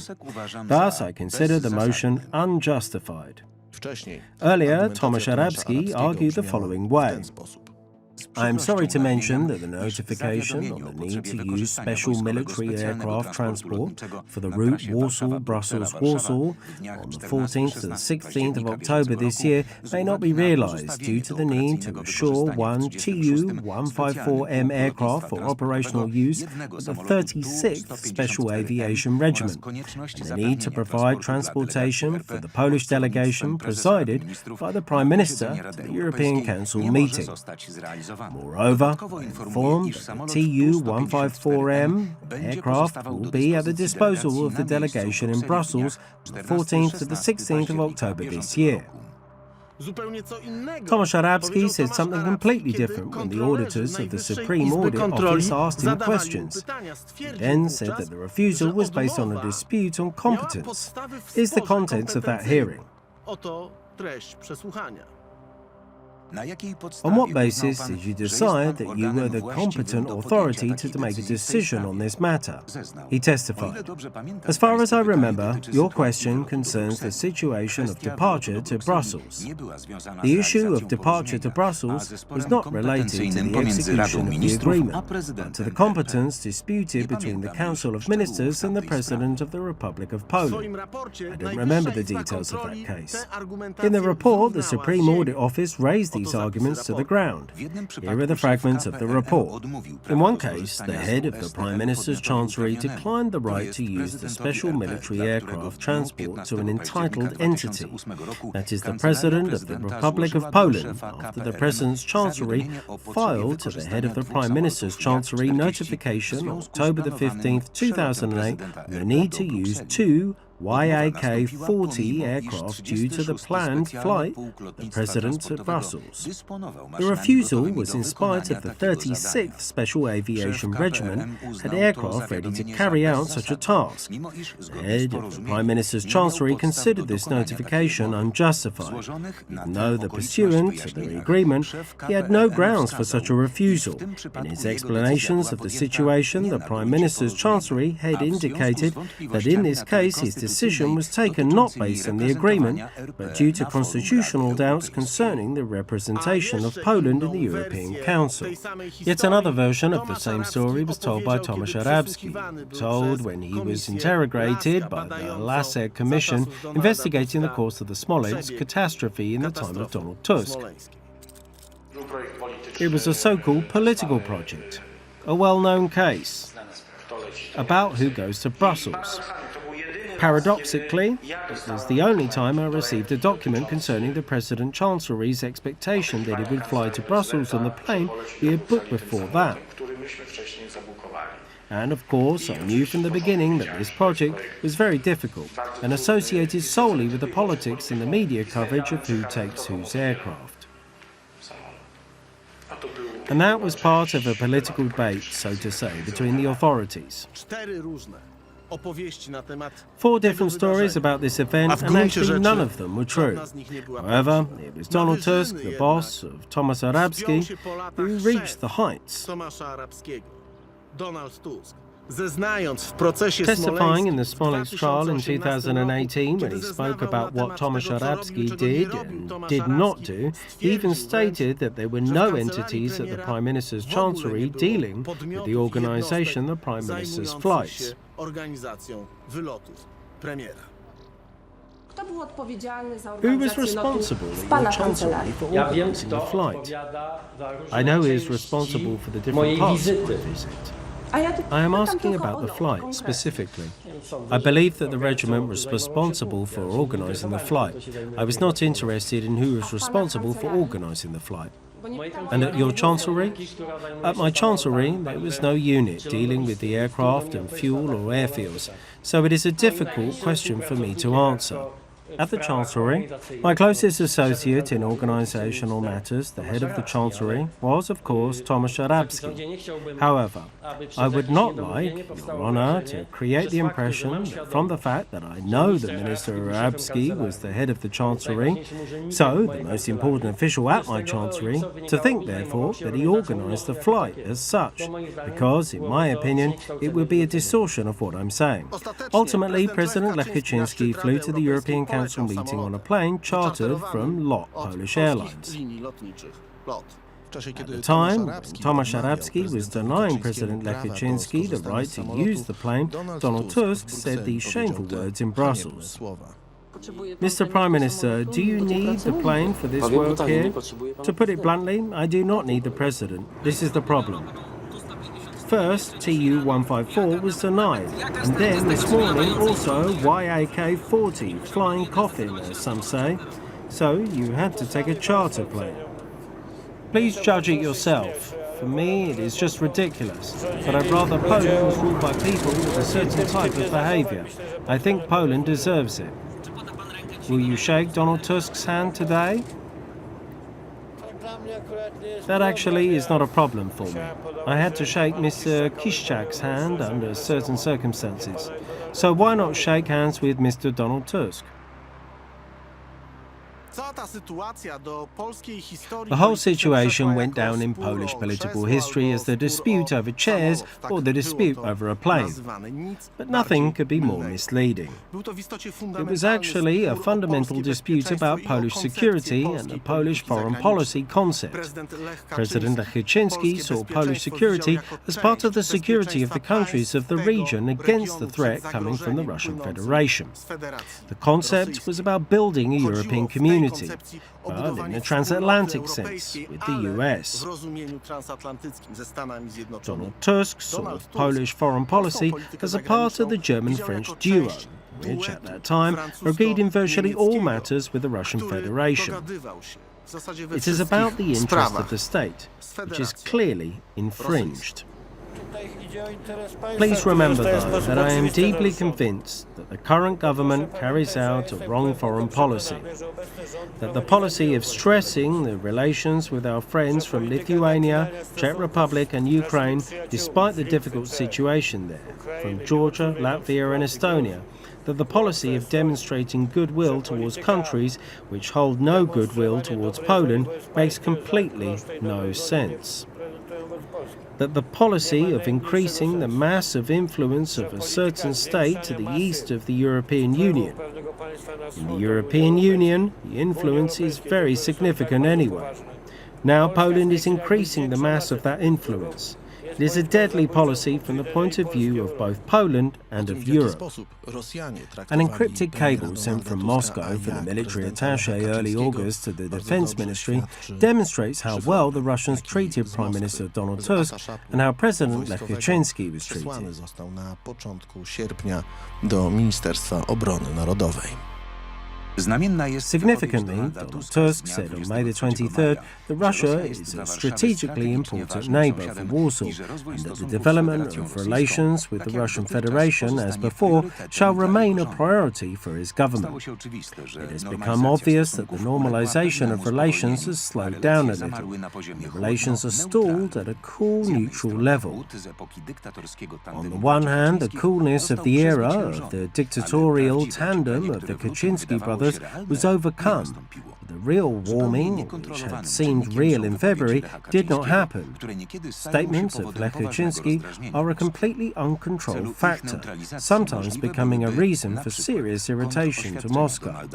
Thus, I consider the motion unjustified. Earlier, Tomasz Arabski argued the following way. I am sorry to mention that the notification on the need to use special military aircraft transport for the route Warsaw-Brussels-Warsaw on the 14th to the 16th of October this year may not be realised due to the need to assure one Tu-154M aircraft for operational use with the 36th Special Aviation Regiment, and the need to provide transportation for the Polish delegation presided by the Prime Minister at the European Council meeting. Moreover, I informed that the Tu-154M aircraft will be at the disposal of the delegation in Brussels on the 14th to the 16th of October this year. Tomasz Arabski said something completely different when the auditors of the Supreme Audit Office asked him questions. He then said that the refusal was based on a dispute on competence. Here's the contents of that hearing. On what basis did you decide that you were the competent authority to make a decision on this matter? He testified. As far as I remember, your question concerns the situation of departure to Brussels. The issue of departure to Brussels was not related to the execution of the agreement, but to the competence disputed between the Council of Ministers and the President of the Republic of Poland. I don't remember the details of that case. In the report, the Supreme Audit Office raised these arguments to the ground. Here are the fragments of the report. In one case, the head of the Prime Minister's Chancellery declined the right to use the special military aircraft transport to an entitled entity, that is the President of the Republic of Poland, after the President's Chancellery filed to the head of the Prime Minister's Chancellery notification on October the 15th, 2008, the need to use two YAK-40 aircraft due to the planned flight of the President at Brussels. The refusal was in spite of the 36th Special Aviation Regiment had aircraft ready to carry out such a task. The head of the Prime Minister's Chancellery considered this notification unjustified. Even though the pursuant to the agreement, he had no grounds for such a refusal. In his explanations of the situation, the Prime Minister's Chancellery had indicated that in this case his decision was taken not based on the agreement, but due to constitutional doubts concerning the representation of Poland in the European Council. Yet another version of the same story was told by Tomasz Arabski, told when he was interrogated by the Lasek Commission investigating the cause of the Smolensk catastrophe in the time of Donald Tusk. It was a so-called political project, a well-known case about who goes to Brussels. Paradoxically, it was the only time I received a document concerning the President-Chancellery's expectation that he would fly to Brussels on the plane we had booked before that. And of course, I knew from the beginning that this project was very difficult and associated solely with the politics and the media coverage of who takes whose aircraft. And that was part of a political debate, so to say, between the authorities. 4 different stories about this event, and actually none of them were true. However, it was Donald Tusk, the boss of Tomasz Arabski, who reached the heights. Testifying in the Smolensk trial in 2018, when he spoke about what Tomasz Arabski did and did not do, he even stated that there were no entities at the Prime Minister's Chancellery dealing with the organisation of the Prime Minister's flights. Who was responsible at your Chancellery for organising the flight? I know he is responsible for the different parts of the visit. I am asking about the flight specifically. I believe that the regiment was responsible for organising the flight. I was not interested in who was responsible for organising the flight. And at your Chancellery? At my Chancellery, there was no unit dealing with the aircraft and fuel or airfields, so it is a difficult question for me to answer. At the Chancellery, my closest associate in organisational matters, the head of the Chancellery, was, of course, Tomasz Arabski. However, I would not like, Your Honour, to create the impression that from the fact that I know that Minister Arabski was the head of the Chancellery, so the most important official at my Chancellery, to think, therefore, that he organised the flight as such, because, in my opinion, it would be a distortion of what I'm saying. Ultimately, President Lech Kaczynski flew to the European Council meeting on a plane chartered from LOT Polish Airlines. At the time, when Tomasz Arabski was denying President Lech Kaczynski the right to use the plane, Donald Tusk said these shameful words in Brussels. Mr. Prime Minister, do you need the plane for this work here? To put it bluntly, I do not need the President. This is the problem. First, TU-154 was denied, and then this morning also YAK-40, flying coffin, as some say. So you had to take a charter plane. Please judge it yourself. For me, it is just ridiculous. But I'd rather Poland was ruled by people with a certain type of behaviour. I think Poland deserves it. Will you shake Donald Tusk's hand today? That actually is not a problem for me. I had to shake Mr. Kiszczak's hand under certain circumstances. So why not shake hands with Mr. Donald Tusk? The whole situation went down in Polish political history as the dispute over chairs or the dispute over a plane. But nothing could be more misleading. It was actually a fundamental dispute about Polish security and the Polish foreign policy concept. President Lech Kaczynski saw Polish security as part of the security of the countries of the region against the threat coming from the Russian Federation. The concept was about building a European community, but in a transatlantic sense, with the US. Donald Tusk saw Polish foreign policy as a part of the German-French duo, which at that time agreed in virtually all matters with the Russian Federation. It is about the interest of the state, which is clearly infringed. Please remember, though, that I am deeply convinced that the current government carries out a wrong foreign policy, that the policy of stressing the relations with our friends from Lithuania, Czech Republic and Ukraine, despite the difficult situation there, from Georgia, Latvia and Estonia, that the policy of demonstrating goodwill towards countries which hold no goodwill towards Poland makes completely no sense. That the policy of increasing the mass of influence of a certain state to the east of the European Union. In the European Union, the influence is very significant anyway. Now Poland is increasing the mass of that influence. It is a deadly policy from the point of view of both Poland and of Europe. An encrypted cable sent from Moscow from the military attaché early August to the Defense Ministry demonstrates how well the Russians treated Prime Minister Donald Tusk and how President Lech Kaczynski was treated. Został na początku sierpnia do Ministerstwa Obrony Narodowej. Significantly, Donald Tusk said on May the 23rd that Russia is a strategically important neighbour for Warsaw and that the development of relations with the Russian Federation, as before, shall remain a priority for his government. It has become obvious that the normalisation of relations has slowed down a little, and the relations are stalled at a cool, neutral level. On the one hand, the coolness of the era of the dictatorial tandem of the Kaczynski brothers was overcome. The real warming, which had seemed real in February, did not happen. Statements of Lech Kaczynski are a completely uncontrolled factor, sometimes becoming a reason for serious irritation to Moscow.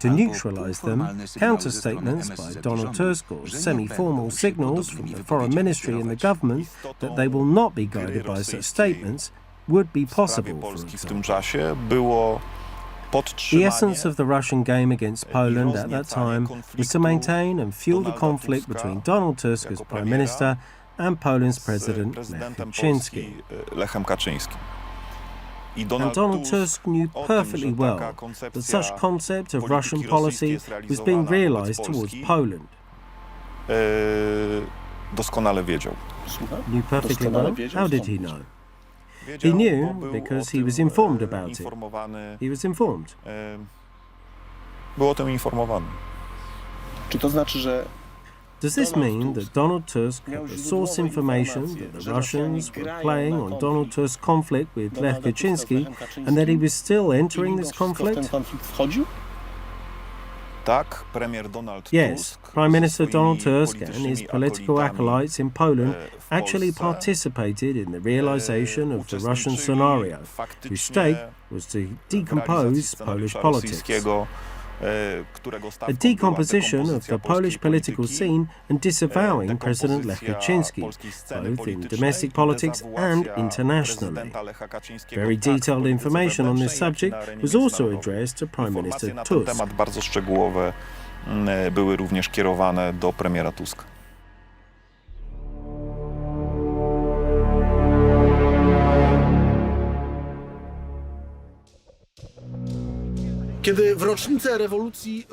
To neutralise them, counter-statements by Donald Tusk or semi-formal signals from the Foreign Ministry and the government that they will not be guided by such statements would be possible, for example. The essence of the Russian game against Poland at that time was to maintain and fuel the conflict between Donald Tusk as Prime Minister and Poland's President Lech Kaczynski. And Donald Tusk knew perfectly well that such concept of Russian policy was being realised towards Poland. Knew perfectly well? How did he know? He knew because he was informed about it. He was informed. Does this mean that Donald Tusk had the source information that the Russians were playing on Donald Tusk's conflict with Lech Kaczynski and that he was still entering this conflict? Yes, Prime Minister Donald Tusk and his political acolytes in Poland actually participated in the realisation of the Russian scenario, whose stake was to decompose Polish politics. A decomposition of the Polish political scene and disavowing President Lech Kaczynski, both in domestic politics and internationally. Very detailed information on this subject was also addressed to Prime Minister Tusk. Bardzo szczegółowe były również kierowane do premiera Tuska.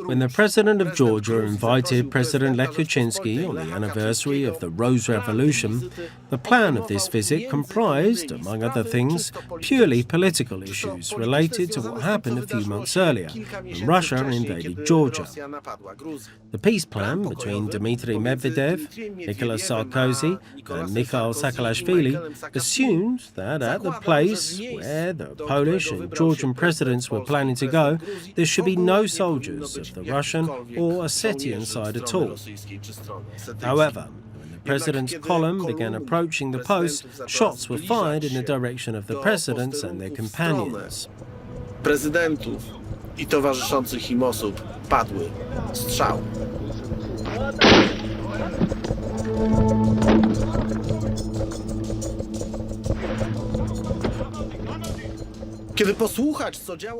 When the president of Georgia invited President Lech Kaczynski on the anniversary of the Rose Revolution, the plan of this visit comprised, among other things, purely political issues related to what happened a few months earlier, when Russia invaded Georgia. The peace plan between Dmitry Medvedev, Nicolas Sarkozy and Mikhail Saakashvili assumed that at the place where the Polish and Georgian presidents were planning to go, there should be no soldiers of the Russian or Ossetian side at all. However, when the president's column began approaching the post, shots were fired in the direction of the presidents and their companions. Prezydentów i towarzyszących im osób padły strzały.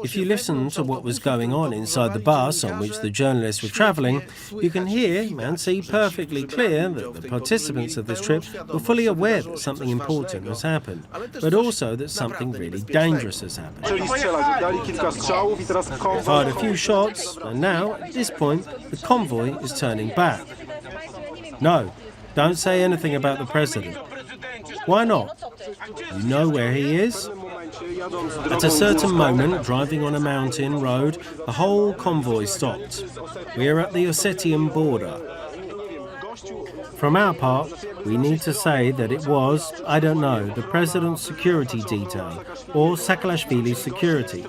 If you listen to what was going on inside the bus on which the journalists were travelling, you can hear and see perfectly clear that the participants of this trip were fully aware that something important has happened, but also that something really dangerous has happened. They fired a few shots, and now, at this point, the convoy is turning back. No, don't say anything about the president. Why not? You know where he is? At a certain moment, driving on a mountain road, the whole convoy stopped. We are at the Ossetian border. From our part, we need to say that it was, I don't know, the president's security detail or Saakashvili's security.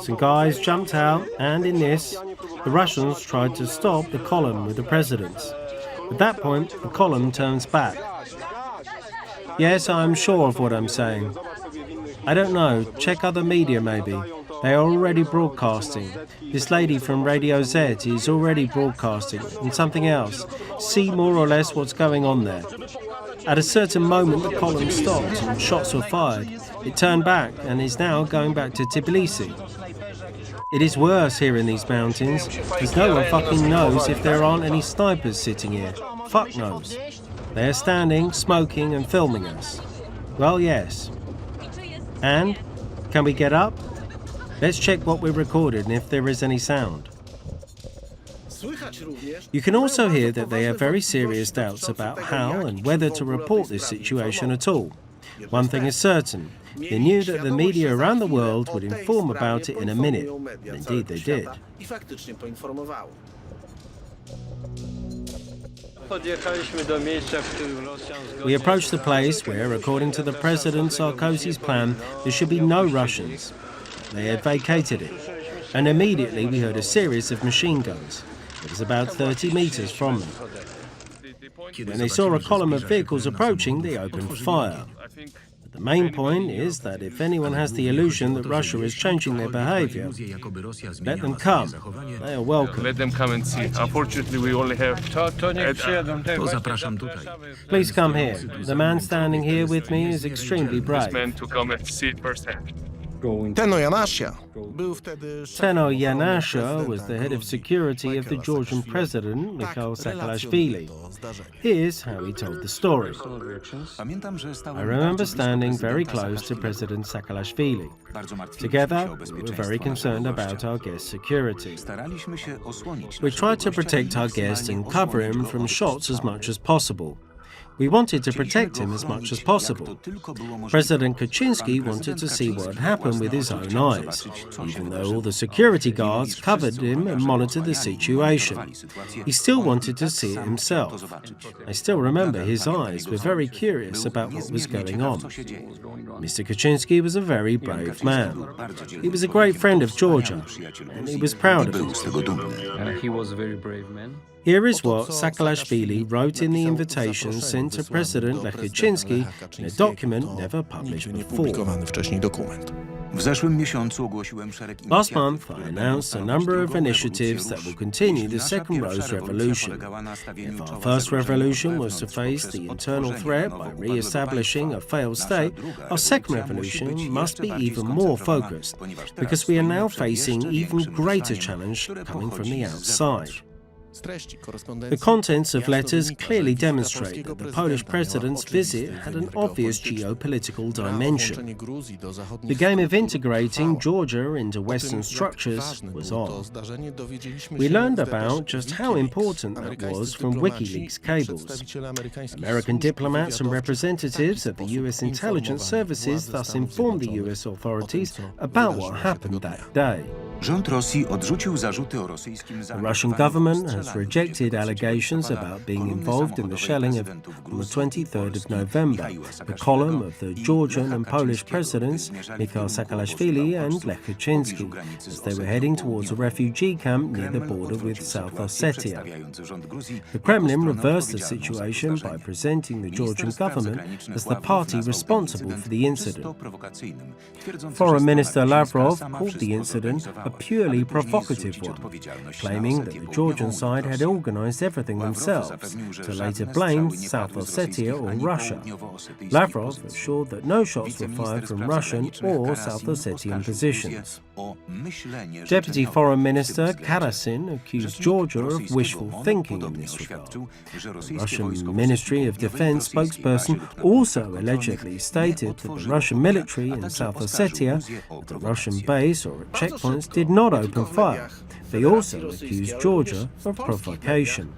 Some guys jumped out, and in this, the Russians tried to stop the column with the presidents. At that point, the column turns back. Yes, I'm sure of what I'm saying. I don't know, check other media maybe. They are already broadcasting. This lady from Radio Z is already broadcasting, and something else. See more or less what's going on there. At a certain moment, the column stopped and shots were fired. It turned back and is now going back to Tbilisi. It is worse here in these mountains, because no one fucking knows if there aren't any snipers sitting here. Fuck knows. They are standing, smoking and filming us. Well, yes. And? Can we get up? Let's check what we recorded and if there is any sound. You can also hear that they have very serious doubts about how and whether to report this situation at all. One thing is certain, they knew that the media around the world would inform about it in a minute. Indeed they did. We approached the place where, according to the President Sarkozy's plan, there should be no Russians. They had vacated it, and immediately we heard a series of machine guns. It was about 30 meters from them. When they saw a column of vehicles approaching, they opened fire. But the main point is that if anyone has the illusion that Russia is changing their behavior, let them come. They are welcome. Let them come and see. Unfortunately, we only have... Please come here. The man standing here with me is extremely brave. ...to come and see it firsthand. Tenno Janasza był wtedy Tenno Janasza was the head of security of the Georgian president, Mikhail Saakashvili. Here's how he told the story. I remember standing very close to President Saakashvili. Together, we were very concerned about our guest's security. We tried to protect our guest and cover him from shots as much as possible. We wanted to protect him as much as possible. President Kaczynski wanted to see what had happened with his own eyes, even though all the security guards covered him and monitored the situation. He still wanted to see it himself. I still remember his eyes were very curious about what was going on. Mr. Kaczynski was a very brave man. He was a great friend of Georgia, and he was proud of it. He was a very brave man. Here is what Saakashvili wrote in the invitation sent to President Lech Kaczynski in a document never published before. Last month, I announced a number of initiatives that will continue the Second Rose Revolution. If our first revolution was to face the internal threat by re-establishing a failed state, our second revolution must be even more focused, because we are now facing even greater challenge coming from the outside. The contents of letters clearly demonstrate that the Polish president's visit had an obvious geopolitical dimension. The game of integrating Georgia into Western structures was on. We learned about just how important that was from WikiLeaks cables. American diplomats and representatives of the US intelligence services thus informed the US authorities about what happened that day. The Russian government has rejected allegations about being involved in the shelling of, on the 23rd of November, the column of the Georgian and Polish presidents, Mikhail Saakashvili and Lech Kaczynski, as they were heading towards a refugee camp near the border with South Ossetia. The Kremlin reversed the situation by presenting the Georgian government as the party responsible for the incident. Foreign Minister Lavrov called the incident a purely provocative one, claiming that the Georgian side had organised everything themselves, to later blame South Ossetia or Russia. Lavrov assured that no shots were fired from Russian or South Ossetian positions. Deputy Foreign Minister Karasin accused Georgia of wishful thinking in this regard. The Russian Ministry of Defense spokesperson also allegedly stated that the Russian military in South Ossetia, at a Russian base or at checkpoints, did not open fire. They also accused Georgia of provocation.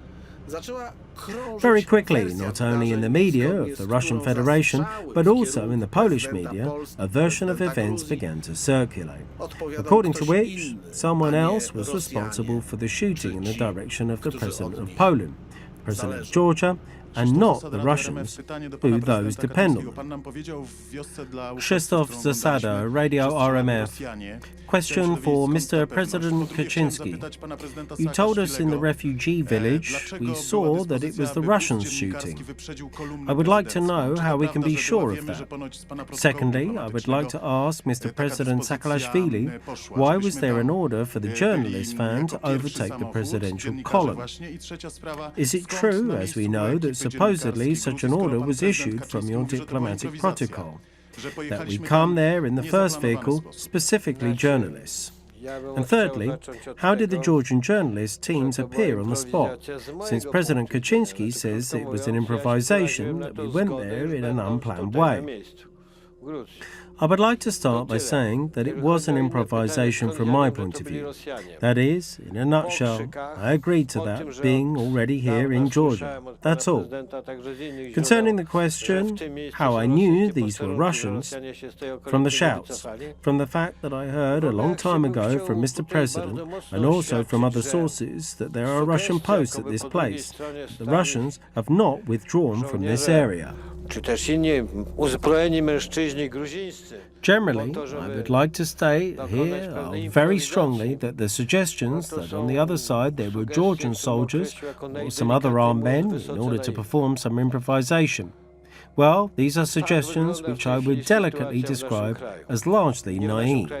Very quickly, not only in the media of the Russian Federation, but also in the Polish media, a version of events began to circulate, according to which someone else was responsible for the shooting in the direction of the President of Poland, President of Georgia, and not the Russians, who those depend on them. Krzysztof Zasada, Radio RMF. Question for Mr. President Kaczynski. You told us in the refugee village we saw that it was the Russians shooting. I would like to know how we can be sure of that. Secondly, I would like to ask Mr. President Saakashvili, why was there an order for the journalist van to overtake the presidential column? Is it true, as we know, that supposedly such an order was issued from your diplomatic protocol, that we come there in the first vehicle, specifically journalists. And thirdly, how did the Georgian journalist teams appear on the spot, since President Kaczynski says it was an improvisation, that we went there in an unplanned way? I would like to start by saying that it was an improvisation from my point of view. That is, in a nutshell, I agreed to that being already here in Georgia. That's all. Concerning the question, how I knew these were Russians, from the shouts, from the fact that I heard a long time ago from Mr. President and also from other sources that there are Russian posts at this place. The Russians have not withdrawn from this area. Generally, I would like to state here very strongly that the suggestions that on the other side there were Georgian soldiers or some other armed men in order to perform some improvisation. Well, these are suggestions which I would delicately describe as largely naive.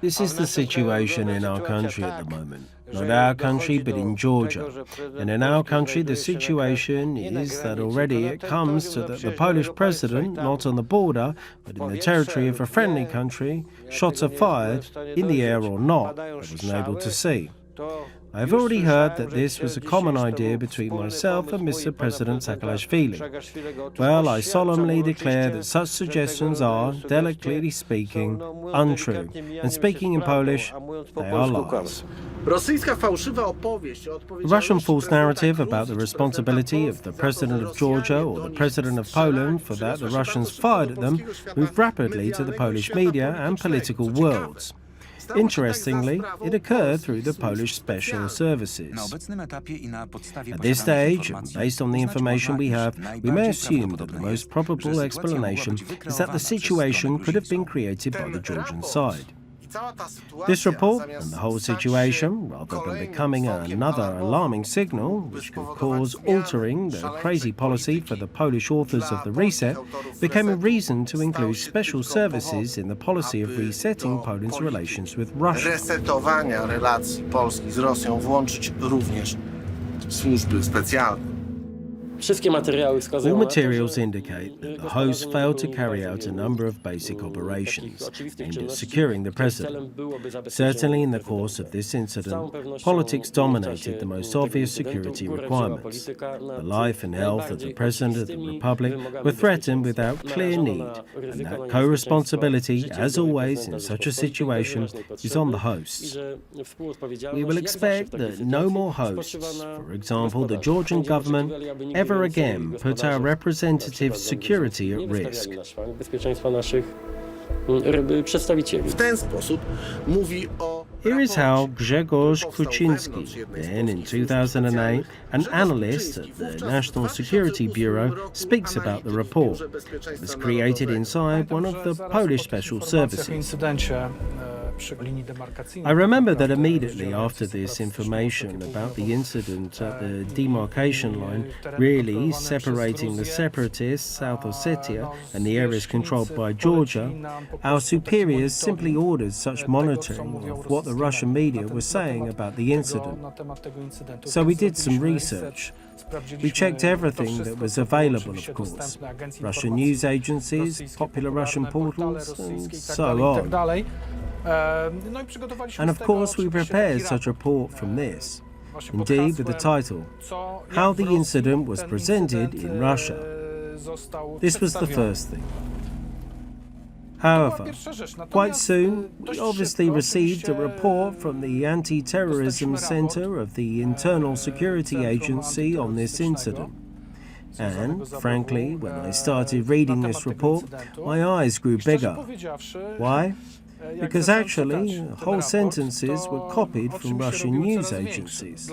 This is the situation in our country at the moment. Not our country, but in Georgia. And in our country, the situation is that already it comes to that the Polish president, not on the border, but in the territory of a friendly country, shots are fired, in the air or not, I wasn't able to see. I have already heard that this was a common idea between myself and Mr. President Saakashvili. Well, I solemnly declare that such suggestions are, delicately speaking, untrue. And speaking in Polish, they are lies. The Russian false narrative about the responsibility of the President of Georgia or the President of Poland for that the Russians fired at them moved rapidly to the Polish media and political worlds. Interestingly, it occurred through the Polish special services. At this stage, and based on the information we have, we may assume that the most probable explanation is that the situation could have been created by the Georgian side. This report and the whole situation, rather than becoming another alarming signal which could cause altering the crazy policy for the Polish authors of the reset, became a reason to include special services in the policy of resetting Poland's relations with Russia. Resetowania relacji Polski z Rosją włączyć również służby specjalne. All materials indicate that the hosts failed to carry out a number of basic operations aimed at securing the president. Certainly in the course of this incident, politics dominated the most obvious security requirements. The life and health of the President of the Republic were threatened without clear need, and that co-responsibility, as always in such a situation, is on the hosts. We will expect that no more hosts, for example the Georgian government, ever again put our representatives' security at risk. Here is how Grzegorz Kuczynski, then in 2008 an analyst at the National Security Bureau, speaks about the report. It was created inside one of the Polish special services. I remember that immediately after this information about the incident at the demarcation line, really separating the separatists, South Ossetia, and the areas controlled by Georgia, our superiors simply ordered such monitoring of what the Russian media was saying about the incident. So we did some research. We checked everything that was available, of course. Russian news agencies, popular Russian portals, and so on. And of course we prepared such a report from this, indeed with the title, How the Incident Was Presented in Russia. This was the first thing. However, quite soon, we obviously received a report from the Anti-Terrorism Center of the Internal Security Agency on this incident. And, frankly, when I started reading this report, my eyes grew bigger. Why? Because actually, whole sentences were copied from Russian news agencies.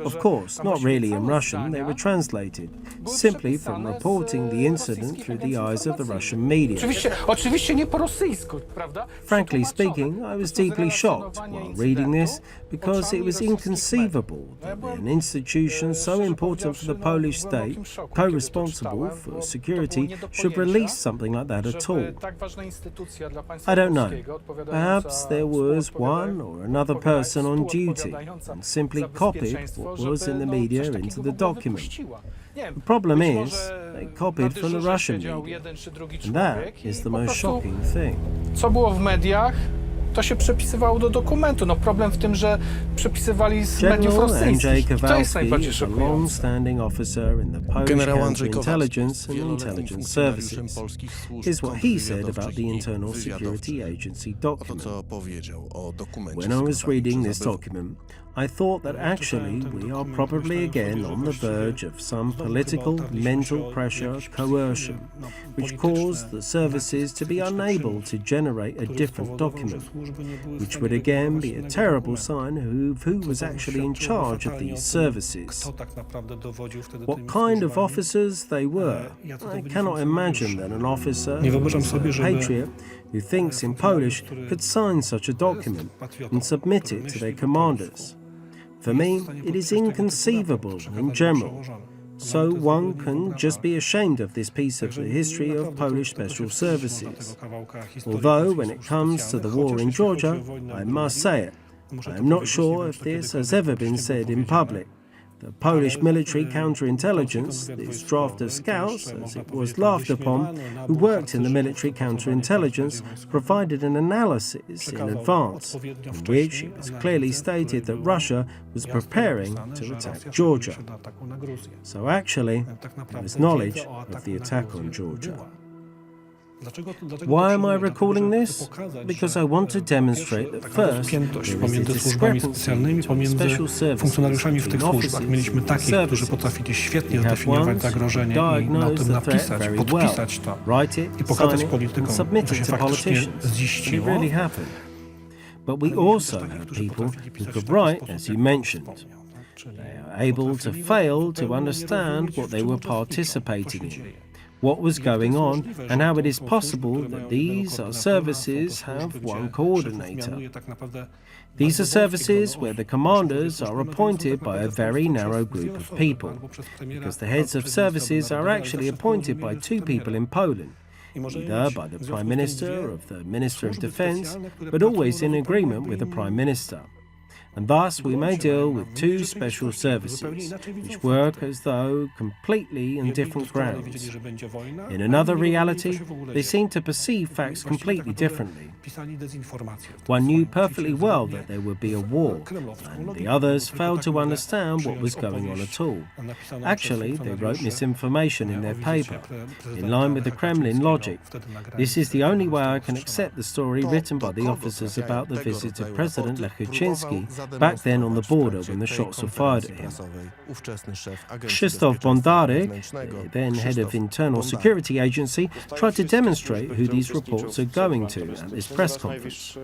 Of course, not really in Russian, they were translated, simply from reporting the incident through the eyes of the Russian media. Frankly speaking, I was deeply shocked while reading this, because it was inconceivable that an institution so important for the Polish state, co-responsible for security, should release something like that at all. I don't know. Perhaps there was one or another person on duty and simply copied what was in the media into the document. The problem is, they copied from the Russian media, and that is the most shocking thing. Co było w mediach, to się przepisywało do dokumentu. No problem w tym, że przepisywali z mediów General rosyjskich. Andrzej To jest najbardziej Kowalski, a szokujące. long-standing officer in the Polish Generał Andrzej Counterintelligence Kowalski, and wieloletnim Intelligence funkcjonariuszem Services. polskich służb Here's what he said about kontrwywiadowczych the i Internal Security wywiadowczych. Agency Oto document. co powiedział o dokumencie When I was skierowanym reading przez this ABW. document, I thought that actually we are probably again on the verge of some political, mental pressure, coercion, which caused the services to be unable to generate a different document, which would again be a terrible sign of who was actually in charge of these services. What kind of officers they were. I cannot imagine that an officer, a patriot, who thinks in Polish could sign such a document and submit it to their commanders. For me, it is inconceivable in general. So one can just be ashamed of this piece of the history of Polish special services. Although, when it comes to the war in Georgia, I must say it, I am not sure if this has ever been said in public. The Polish military counterintelligence, this draft of scouts, as it was laughed upon, who worked in the military counterintelligence, provided an analysis in advance, in which it was clearly stated that Russia was preparing to attack Georgia. So actually, there was knowledge of the attack on Georgia. Why am I recalling this? Because I want to demonstrate that first, there is a discrepancy between special Funkcjonariuszami w tych services służbach mieliśmy takich, którzy potrafili świetnie have zdefiniować ones zagrożenie who i na diagnose tym the threat napisać, very podpisać well, to write it, i pokazać sign it, politykom, and submit że it się to faktycznie politicians. It ziściło. really happened. But we also have people who could write, as you mentioned. They are able to fail to understand what they were participating in, what was going on, and how it is possible that these are services have one coordinator. These are services where the commanders are appointed by a very narrow group of people, because the heads of services are actually appointed by two people in Poland, either by the Prime Minister or the Minister of Defence, but always in agreement with the Prime Minister. And thus we may deal with two special services, which work as though completely on different grounds. In another reality, they seem to perceive facts completely differently. One knew perfectly well that there would be a war, and the others failed to understand what was going on at all. Actually, they wrote misinformation in their paper, in line with the Kremlin logic. This is the only way I can accept the story written by the officers about the visit of President Lech Kaczynski back then on the border when the shots were fired at him. Krzysztof Bondarek, the then head of Internal Security Agency, tried to demonstrate who these reports are going to at this press conference.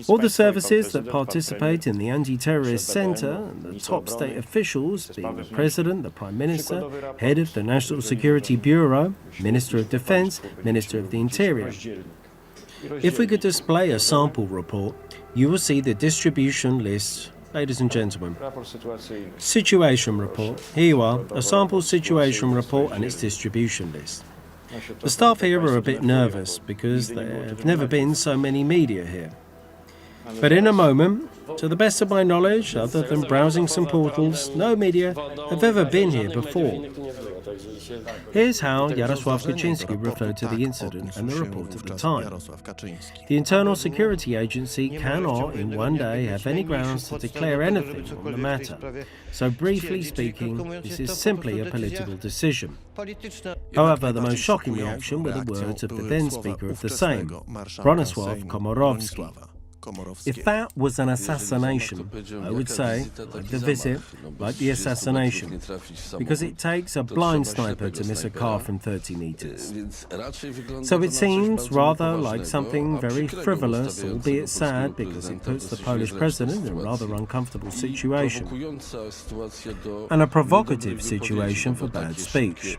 All the services that participate in the Anti-Terrorist Centre and the top state officials, being the President, the Prime Minister, Head of the National Security Bureau, Minister of Defence, Minister of the Interior. If we could display a sample report, you will see the distribution list. Ladies and gentlemen, situation report. Here you are, a sample situation report and its distribution list. The staff here are a bit nervous because there have never been so many media here. But in a moment, to the best of my knowledge, other than browsing some portals, no media have ever been here before. Here's how Jarosław Kaczynski referred to the incident and the report at the time. The Internal Security Agency cannot in one day have any grounds to declare anything on the matter. So briefly speaking, this is simply a political decision. However, the most shocking reaction were the words of the then Speaker of the Sejm, Bronisław Komorowski. If that was an assassination, I would say, like the visit, like the assassination, because it takes a blind sniper to miss a car from 30 meters. So it seems rather like something very frivolous, albeit sad, because it puts the Polish president in a rather uncomfortable situation, and a provocative situation for bad speech.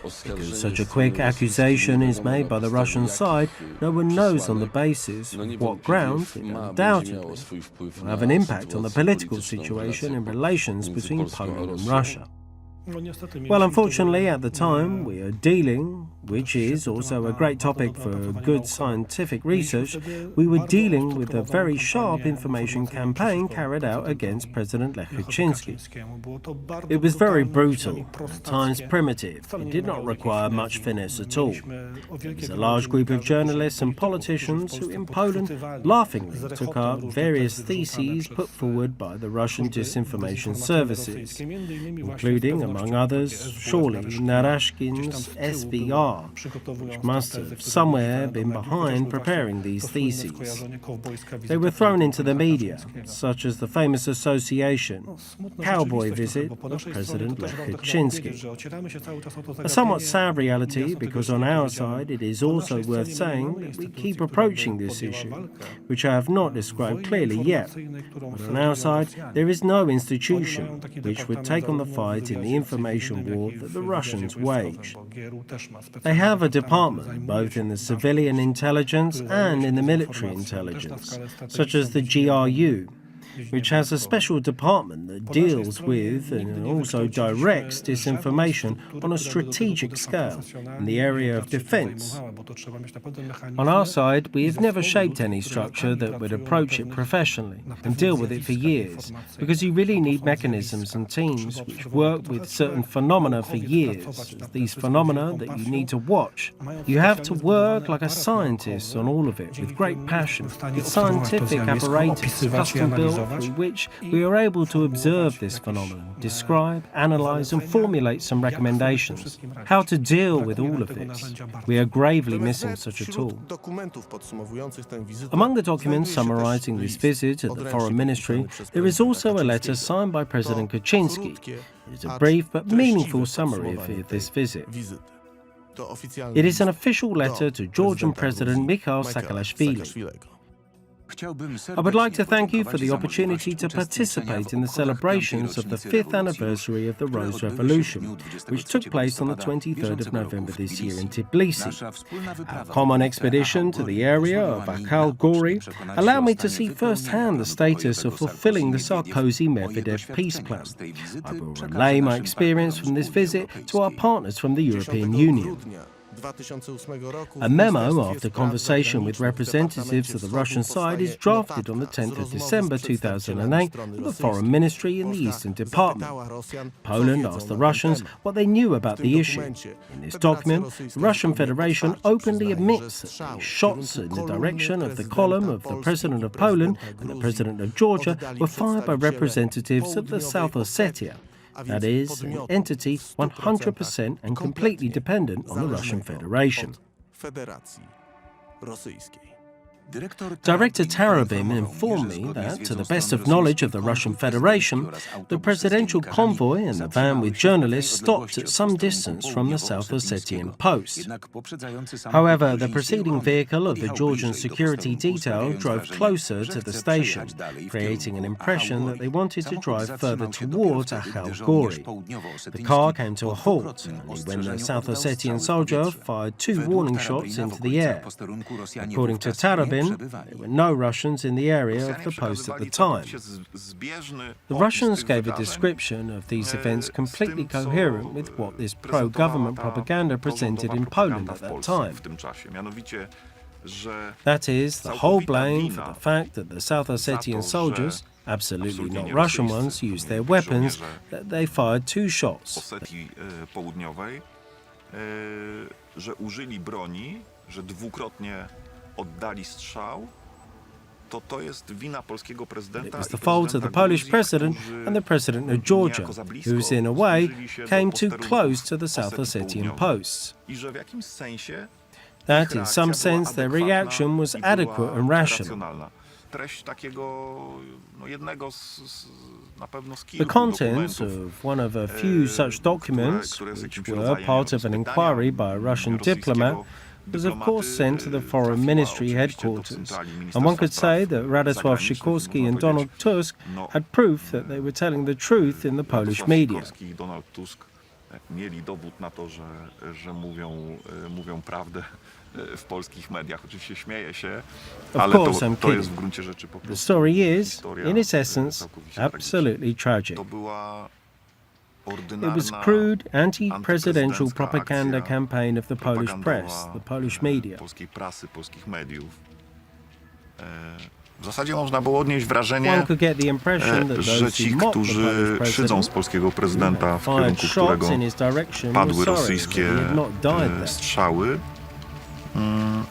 Because such a quick accusation is made by the Russian side, no one knows on the basis of what grounds it undoubtedly will have an impact on the political situation and relations between Poland and Russia. Well, unfortunately, at the time, we are dealing, which is also a great topic for good scientific research, we were dealing with a very sharp information campaign carried out against President Lech Kaczynski. It was very brutal, at times primitive. It did not require much finesse at all. It was a large group of journalists and politicians who, in Poland, laughingly took up various theses put forward by the Russian disinformation services, including, among others, surely Narashkin's SVR, which must have somewhere been behind preparing these theses. They were thrown into the media, such as the famous association, Cowboy Visit of President Lech Kaczynski. A somewhat sad reality, because on our side it is also worth saying that we keep approaching this issue, which I have not described clearly yet. But on our side, there is no institution which would take on the fight in the information war that the Russians wage. They have a department both in the civilian intelligence and in the military intelligence, such as the GRU, which has a special department that deals with and also directs disinformation on a strategic scale in the area of defense. On our side, we have never shaped any structure that would approach it professionally and deal with it for years, because you really need mechanisms and teams which work with certain phenomena for years, these phenomena that you need to watch. You have to work like a scientist on all of it with great passion, with scientific apparatus custom-built through which we are able to observe this phenomenon, describe, analyze and formulate some recommendations. How to deal with all of this. We are gravely missing such a tool. Among the documents summarizing this visit at the Foreign Ministry, there is also a letter signed by President Kaczynski. It is a brief but meaningful summary of this visit. It is an official letter to Georgian President Mikhail Saakashvili. I would like to thank you for the opportunity to participate in the celebrations of the 5th anniversary of the Rose Revolution, which took place on the 23rd of November this year in Tbilisi. Our common expedition to the area of Akhal Gori allowed me to see firsthand the status of fulfilling the Sarkozy-Medvedev peace plan. I will relay my experience from this visit to our partners from the European Union. A memo after conversation with representatives of the Russian side is drafted on the 10th of December 2008 at the Foreign Ministry in the Eastern Department. Poland asked the Russians what they knew about the issue. In this document, the Russian Federation openly admits that the shots in the direction of the column of the President of Poland and the President of Georgia were fired by representatives of the South Ossetia. That is, an entity 100% and completely dependent on the Russian Federation. Director Tarabin informed me that, to the best of knowledge of the Russian Federation, the presidential convoy and the van with journalists stopped at some distance from the South Ossetian post. However, the preceding vehicle of the Georgian security detail drove closer to the station, creating an impression that they wanted to drive further towards Akhal Gori. The car came to a halt only when the South Ossetian soldier fired 2 warning shots into the air. According to Tarabin, there were no Russians in the area of the post at the time. The Russians gave a description of these events completely coherent with what this pro-government propaganda presented in Poland at that time. That is, the whole blame for the fact that the South Ossetian soldiers, absolutely not Russian ones, used their weapons, that they fired 2 shots. It was the fault of the Polish president and the president of Georgia, who, in a way, came too close to the South Ossetian posts. That, in some sense, their reaction was adequate and rational. The contents of one of a few such documents, which were part of an inquiry by a Russian diplomat, was of course sent to the Foreign Ministry headquarters, and one could say that Radosław Sikorski and Donald Tusk had proof that they were telling the truth in the Polish media. Mieli dowód na to, że mówią prawdę w polskich mediach. Oczywiście śmieję się, ale to jest w gruncie rzeczy po prostu. The story is, in its essence, absolutely tragic. To była It was crude, anti-presidential propaganda campaign of the Polish press, the Polish media. Polskiej prasy, polskich mediów. W zasadzie można było odnieść wrażenie, One could get the impression that że those ci, who mocked the którzy Polish szydzą z president, polskiego prezydenta, w fired kierunku którego shots in his direction, padły were sorry rosyjskie that he had not died there. strzały,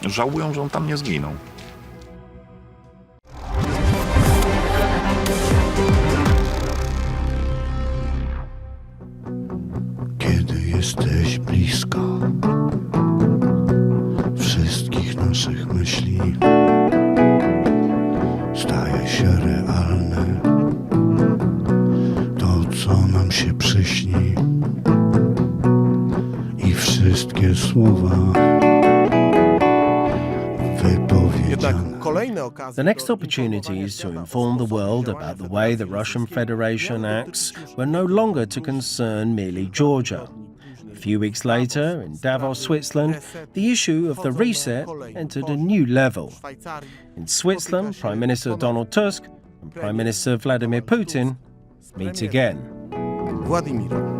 żałują, że on tam nie zginął. Kiedy jesteś blisko wszystkich naszych myśli, staje się realne to, co nam się przyśni, i wszystkie słowa wypowiedziane. The next opportunities to inform the world about the way the Russian Federation acts were no longer to concern merely Georgia. A few weeks later, in Davos, Switzerland, the issue of the reset entered a new level. In Switzerland, Prime Minister Donald Tusk and Prime Minister Vladimir Putin meet again. Władimir.